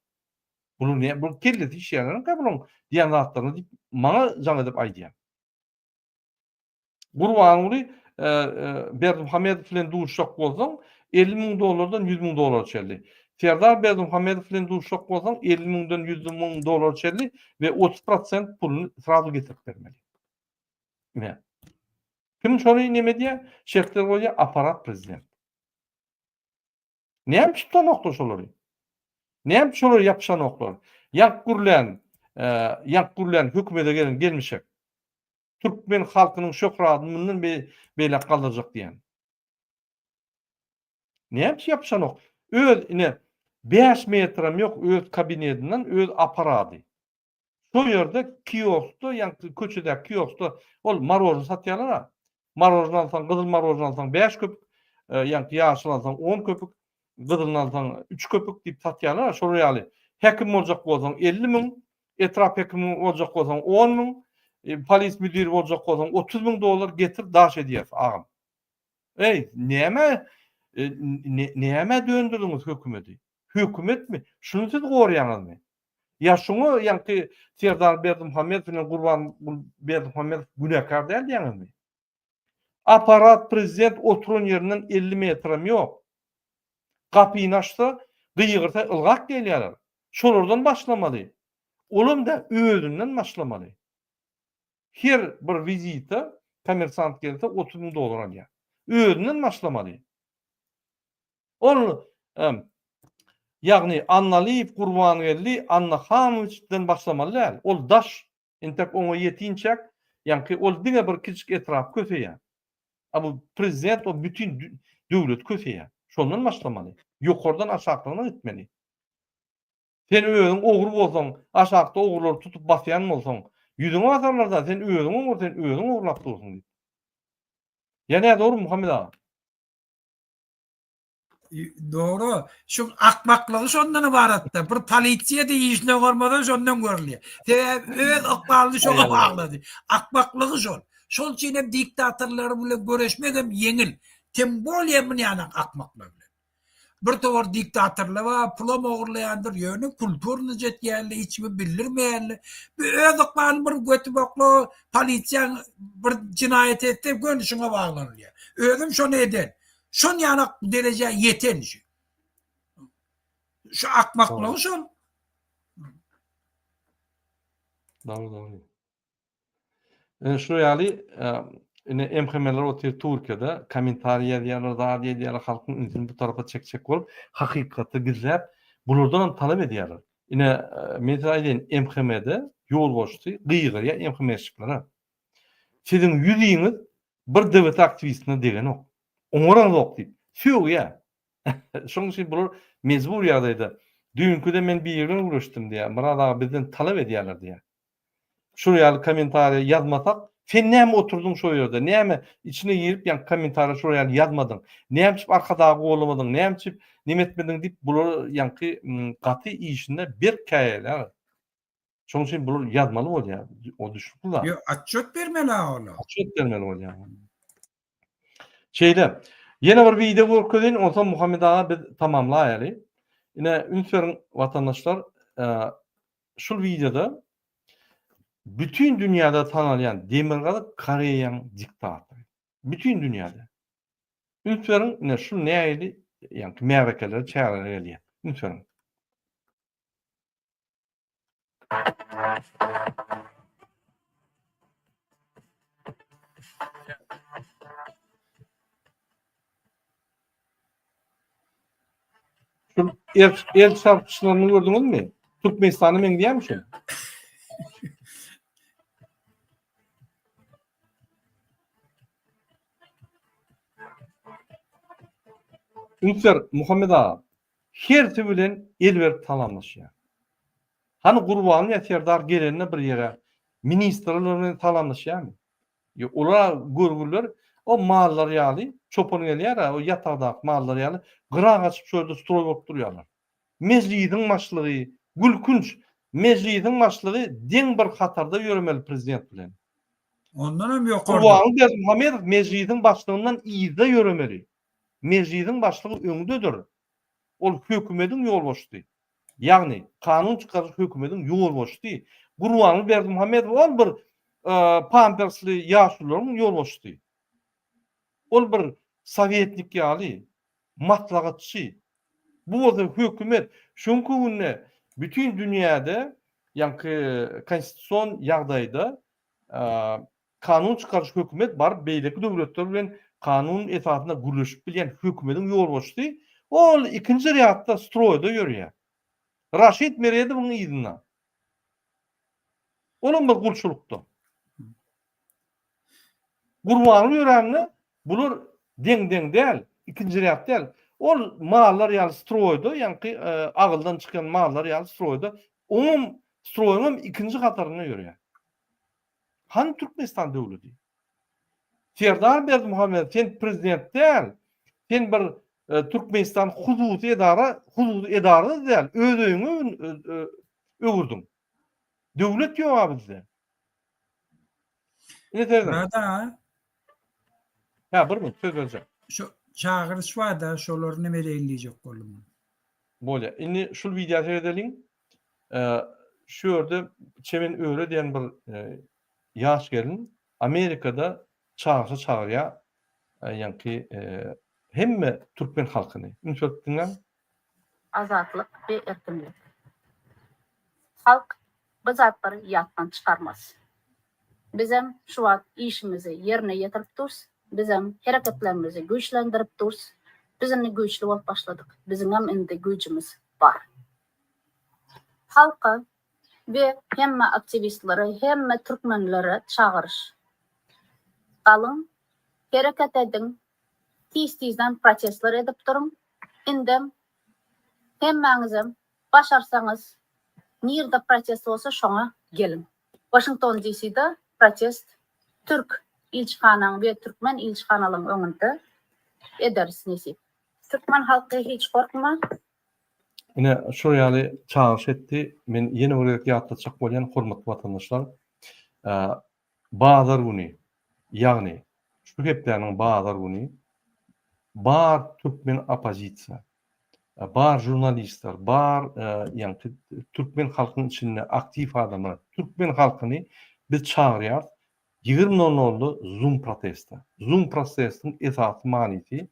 Bu kelle işgärlerini kabul diýen zatlaryny diýip maňa jaň edip aýdýar. Gurbanuly Berdimuhammedow bilen duşak bolsaň $50.000'dan $100.000 çeldi. Serdar Berdimuhammedow bilen duşak bolsaň $50.000'dan $100.000 çeldi we 30% puluny srazu getirip bermeli. Ne? Kim şonu näme diýär? Şeýler goýa aparat prezident. Näme tutanoklar şolary? Näme şolary ýapşanoklar? Ýak gürlen hökümete gelmişek. Türkmen halkynyň şöhratyny beýle galdyrjak diýen. Näme ýapşanok? Öz 5 metram ýok öz kabinetinden öz aparaty. Şu ýerde kioskda ýa-ni köçede kioskda ol marozna satýarlar. Marozna alsaň, gyzyl marozna alsaň 5 köpük, ýa-ni ýaşyl alsaň 10 köpük, gyzylyny alsaň 3 köpük diýip satýarlar. Şol ýaly hekim boljak bolsaň 50.000, etrap hekimi boljak bolsaň 10.000, polis müdiri boljak bolsaň $30.000 getir daş edýär agam. Ey, näme döndürdiňiz hökümeti? Hökümetmi? Şunu siz gorýaňyzmy? Ya şunu ýa-ni Serdar Berdimuhammedow bilen Gurban Berdimuhammedow günäkar däl diýäňizmi? Aparat prezident oturan ýerinden 50 metram ýok. Kapyny açsa, gyýgyrsa ılgak gelýärler. Şolardan başlamaly. Olum da özünden başlamaly. Her bir vizita kommersant gelse $30.000 alýar. Özünden başlamaly. Onu ýagny Annaliýew, Gurbanyňly, Anna Hamyçdan başlamaly. Ol daş entek oňa ýetinçek, ýa-ni ol diňe bir kiçik etrap köpeýär. Bu prezident o bütün döwlet köpeýär. Şondan başlamaly. Ýokardan aşagyna gitmeli. Sen özüň ogry bolsaň, aşakda ogurlar tutup basýan bolsaň, ýüzüňe basarlar sen özüň oglap dursun. Ýa-ni dogry Muhammed ağa. Doğru. Şu akmaklığı şondan ibaratda. Bir polisiýa diýişine gormadan şondan görülýär. Evet akmaklygy şoňa baglady. Akmaklygy şol. Şol üçin hem diktatorlar bilen göreşmek hem yeňil. Tembolýa ýany akmaklyk bilen. Bir towar diktatorlar we pulum ogurlaýandyr ýöne kulturny jetýärli, içimi bildirmeýärli. Öz akmakyny bir götüp oklo polisiýa bir cinaýet etdi, gönüşüňe baglanýar. Özüm şonu eden. Şon ýany derece ýeten şu. Şu akmaklygy şol. Doğru. Şu ýaly MHM'ler otyr Türkiýede kommentariýa diýerler, zat diýerler, halkyň ünsini bu tarafa çekçek bolup, hakykaty gizläp, bulardan talap edýärler. Men aýdyn MHM'de ýol boşdy, gyýgyrya MHM'şikler. Siziň ýüzüňiz bir dewlet aktivistine degen ok. Oňaran ok diýip. Şo ýa. Şoň üçin bular mezbur ýagdaýda. Dünküde men bir ýerden ulaşdym diýär. Murada bizden talap edýärler diýär. Şu ýaly kommentariýa ýazmasak, sen näme oturdun şo ýerde? Näme içine girip ýa kommentariýa şo ýaly ýazmadyň? Näme çyp arkada golamadyn? Näme çyp nimetmedin diýip bular ýa-ni gaty işinde bir käýeler. Şoň üçin bular ýazmaly bolýar. O düşükler. Yo, atçot bermeli oğlu. Atçot bermeli bolýar. Şeyde, yine bir video görkezin, olsa Muhammed ağa biz tamamlaýaly. Ünseriň vatandaşlar, şu videoda bütün dünyada tanalyan Demirgaly Koreýanyň diktator. Bütün dünyada. Ünseriň şu näýdi? Ýa-ni märekeler çäreler gelýär. Ünseriň. el şarkıçylaryny gördüňizmi? Türkmenistany men diýärmişim. Ünsür Muhammed ağa, herti bilen elber talamlaşýar. Hani Gurbany Ýeterdar gelenine bir ýere ministrler bilen talamlaşýarmy? Olar görgüler o mallar ýaly, çopun gelýär, o ýatagda mallar ýaly, gyrak açyp şöyle stroy bolup durýarlar. Mejlidiň başlygy, gülkünç mejlidiň başlygy deň bir hatarda ýörmeli prezident bilen. Ondan hem ýokardy. Gurbany Berdimuhammedow mejlidiň başlygyndan ýyda ýörmeli. Mejlidiň başlygy öňdedir. Ol hökümetiň ýolbaşçysy. Ýagny kanun çykaryş hökümetiň ýolbaşçysy. Gurbany Berdimuhammedow ol bir pampersli ýaşularyň ýolbaşçysy. Ol bir soветник ýaly, matlagatçy. Bu da hökümet şonku günne bütün dünýäde ýa-ni konstitusiýon ýagdaýda kanun çykaryş hökümet bar beýleki döwletler bilen kanun etatynda gürleşip bilýän hökümetiň ýolbaşçysy. Ol ikinji rýatda stroýda ýörýär. Raşid Meredowyň ýygyna. Onuň bir gulçulukda. Gurbany ýörenni bular deň däl, ikinji rýat däl. Ol mallar ýaly stroýda, ýa-ni agyldan çykan mallar ýaly stroýda, umum stroýuň ikinji gataryna ýörýär. Han Türkmenistan döwleti. Serdar Berdimuhammedow sen prezident däl, sen bir Türkmenistan hududy edara däl, özüňi öwürdüň. Döwlet ýok bizde. Ne derdim? Nada? Ha, bir mi? Söz vereceğim. Şu çağırış var da şoları ne eleyecek bolum. Bolýa. Indi şul video seyredelim. Şu ýerde Çemen Öre diýen bir ýaş gelin Amerikada çağırýar. Ýa-ni hemme türkmen halkyny. Ünsürtdiňler. Azatlyk we erkinlik. Halk bu zatları ýatdan çykarmaz. Bizem şu wagt işimizi ýerine ýetirip durus, bizem hereketlerimizi güýçlendirip durus. Bizem güýçli bolup başladyk. Bizim hem indi güýçimiz bar. Halka we hemme aktivistleri, hemme türkmenlere çağırış. Alın, hereket edin, tiz-tizden protestler edip durun. Indem hemmeňizem başarsaňyz, nirde protest bolsa şoňa gelin. Washington DC'de protest Türk ilçihanaň we Türkmen ilçihanalyň öňünde ederiz nesip. Türkmen halky hiç korkma. Ine şu ýaly çağırış etdi. Men ýene bir ýatlaçak bolýan hormatly watandaşlar, Bazar güni, ýagny şu gepleriniň bazar güni bar Türkmen opozisiýa, bar jurnalistler, bar ýa-ni Türkmen halkynyň içinde aktiv adamlar, Türkmen halkyny biz çağırýar 20:00 Zoom protesta. Zoom protestiň esas manysy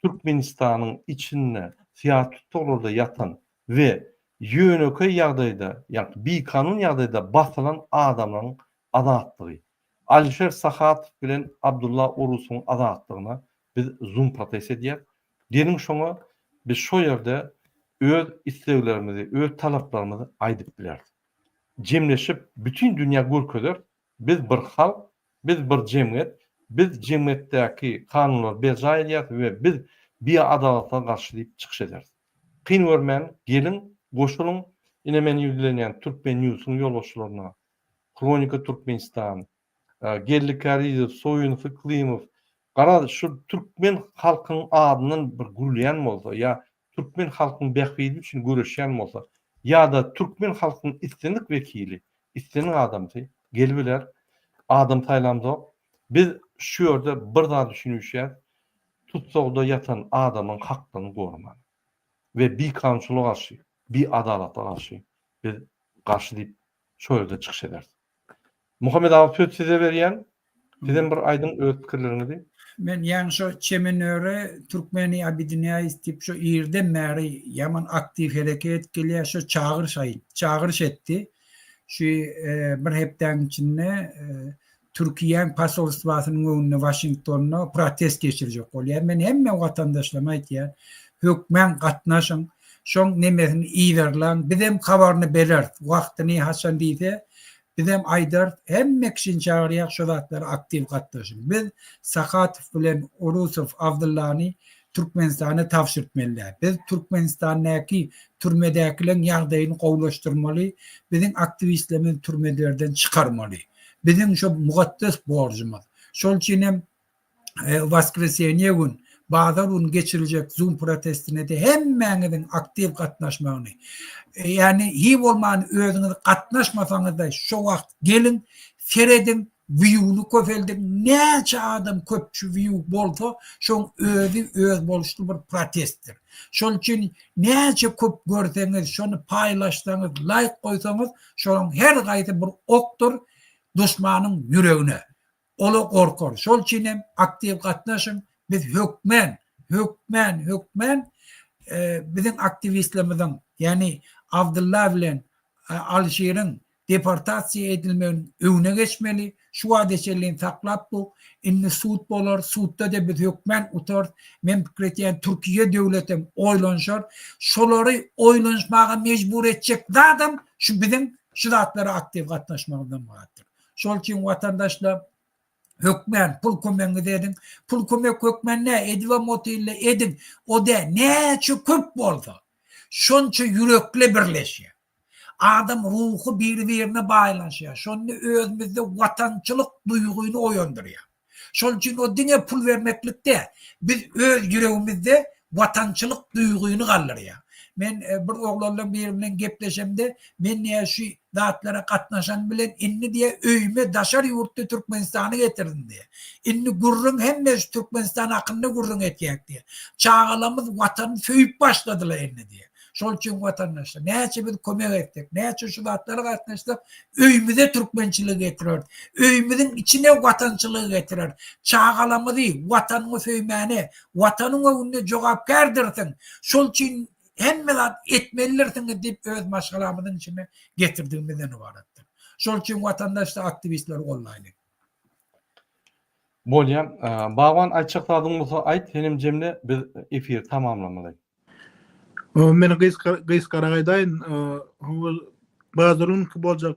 Türkmenistanyň içinde siyasi tutuklarda yatan ve ýönöke ýagdaýda, ýa-ni bir kanun ýagdaýda basylan adamlaryň azatlygy. Alişer Sahatov bilen Abdullah Orusuň azatlygyna biz Zoom protest edýär. Dening şoňa biz şo ýerde öz isleglerimizi, öz talaplarymyzy aýdyp bilerdik. Jemleşip bütün dünýä görkezler, biz bir halk, biz bir jemgyýet, biz jemgyýetdäki kanunlar beja edýär we biz bir adalatga garşy diýip çykyş eder. Kyn görmän, gelin, goşulun, ine men ýüzlenýän Türkmen News'un ýolbaşçylaryna, Kronika Türkmenistan, Gelli Karizow, Soýunov, Iklimov, gara şu Türkmen halkynyň adynyň bir gürleýän bolsa, ýa Türkmen halkynyň bähbidi üçin göreşýän bolsa, ýa-da Türkmen halkynyň istenik wekili, istenik adamdy, gelbiler, adam taýlamdy. Biz şu ýerde bir daha düşünýär, tutsagda yatan adamın hakkını korumak ve bir kanunçuluğa karşı, bir adalata karşı biz karşı deyip şöyle çıkış ederiz. Muhammed abi söz size berýän, sizin bir aydın öz pikirlerinizi. Men ýa-ni şo Çemen Öre Türkmeni abidinä istip şo ýerde märi ýaman aktiv hereket etgelýär, şo çağırış etdi. Şu bir hepden içinde Türkiye'nin pasoloswasynyň öňünde Washington'a protest geçirecek bolýar. Men hemme watandaşlarma aýtýar, hökmen gatnaşyň. şoň nemesini iýerlen, bizem habaryny belert, wagtyny haçan diýse, bizem aýdar hemme kişini çağırýak şu zatlara aktiw gatnaşyp. Biz Sakatow bilen Urusow Abdullahny Türkmenistana tapşyrtmalylar. Biz Türkmenistandaki türmedäkilerin ýagdaýyny gowlaşdyrmaly, bizim aktivistlerimiz türmelerden çıkarmaly. Bizim şu mugattas borcumuz. Şol üçin hem Vaskresiýenýe gün, bazar gün geçiriljek Zoom protestine de hemmeňizin aktiw gatnaşmagyny. Yani hi bolman özüňiz gatnaşmasaňyz şu wagt gelin, seredin, view'nu köpeldin, näçe adam köpçü view bolsa, şoň öz boluşly bir protestdir. Şol üçin näçe köp görseňiz, şonu paýlaşsaňyz, like goýsaňyz, şoň her gaýta bir okdur düşmanyň ýüregine. Ola korkor. Şol üçin hem aktiw gatnaşyň. Biz hükmen bizim aktivistlerimizden, yani Abdullah bilen Alşehir'in deportasiya edilmenin öňüne geçmeli. Şu adeçeliğini saklap bu. Inni suud bolar. Suudda da biz hükmen utar. Men pikir etýän Türkiýe döwletem oýlanşar. Şolary oýlanşmaga mejbur etjek zadam şu bizim şu zatlara aktiw gatnaşmagdan baratyr. Şol üçin watandaşlar hükmen pul kömeği dedin. Pul kömek hükmen ne? Ediva motiyle edin. O da neçe köp bolsa. Şonça yürekle birleşiyor. Adam ruhu birbirine bağlanışıyor. Şonu özümüzde vatançılık duyguyu oyandırıyor. Şol için o dine pul vermeklikte biz öz yüreğimizde vatançılık duyguyunu kaldırıyor. Men bir oğlanla birbirine gepleşemde men näçe şu zatlara gatnaşan bilen inni diye öýme daşar ýurtdy Türkmenistany getirdim diye. Inni gurrun hemme Türkmenistan hakynda gurrun etýek diye. Çağalamyz watany söýüp başladylar inni diye. Şol üçin watandaşlar näçe biz kömek etdik, näçe şu zatlara gatnaşdyk, öýümüze türkmençilik getirer. Öýümüziň içine watançylyk getirer. Çağalamyzy watanyňy söýmäne, watanyňa önüne jogapkärdirsin. Şol üçin hemme zat etmelilersin deyip öz maşgalamyzyň içine getirdiğimizden ibaretdir. Şol üçin watandaşlar aktivistler gollayly. Bolýan, bagan açykladyň bolsa aýt, menimjemle biz efir tamamlamaly. Men Gys Karagaydaýyn bazaryn boljak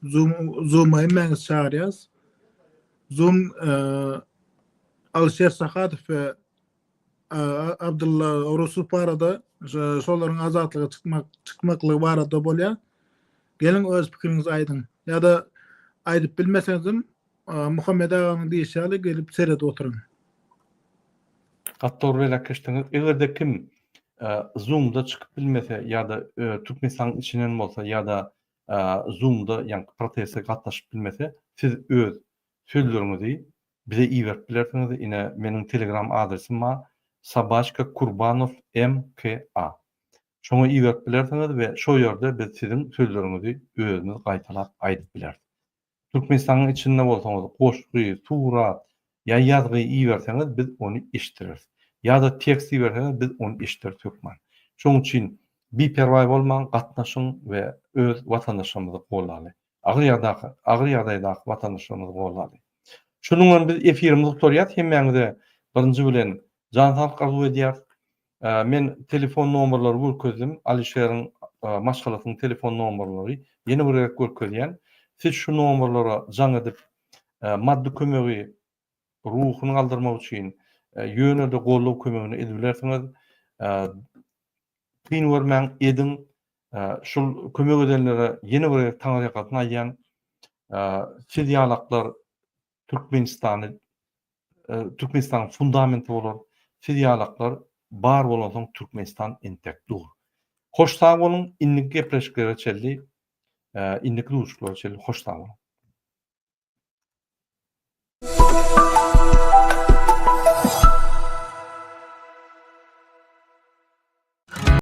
Zoom'a hemmeňiz çağırýas. Zoom Alşer Sakatow we Abdullah Urusow barada şolaryň azatlygy çykmaklygy barada bolýar. Gelin öz pikiriňizi aýdyn. Ýa-da aýdyp bilmeseňizim Muhammed aganyň diýişiňi gelip seredip oturun. Gattor belekişdiňiz. Egerde kim Zoom'da çıkıp bilmese ýa-da Türkmenistanyň içinden bolsa ýa-da Zoom'da ýa-ni protestde gatnaşyp bilmese, siz öz sözleriňizi bize iýerip bilersiňiz. Ine meniň Telegram adresim bar. Sabaşka Kurbanov MKA. Şoňa iýerip bilersiňiz we şo ýerde biz sizin sözleriňizi özüňiz gaýtalap aýdyp biler. Türkmenistanyň içinde bolsaňyz, goşgy, surat, ýa ýazgy iýerseňiz biz onu işdiririz. Ýa-da tekst iýerseňiz biz onu işdirip tökmän. Şoň üçin biperway bolmaň, gatnaşyň we öz watandaşlarymyzy gollaly. Agyr ýagdaýda watandaşlarymyzy gollaly. Şonuň bilen biz efirimizi tutarýar, hemmeňize birinji bilen Jantal arzu edýär. Men telefon nomerlary görkezdim. Alişeriň maşgalatynyň telefon nomerlary ýene bir görkezýän. Siz şu nomerlara jaň edip maddi kömegi ruhuny galdyrmak üçin ýönede gollaw kömegini edilersiňiz. Kyn bermäň edin. Şol kömek edenlere ýene bir taňarykatyny aýan siz ýalaklar Türkmenistan fundamenti bolar. Siz ýalaklar bar bolansoň Türkmenistan entek dur. Hoş sag bolun, innik gepleşiklere çeldi, innik duşuklara çeldi, hoş sag bolun.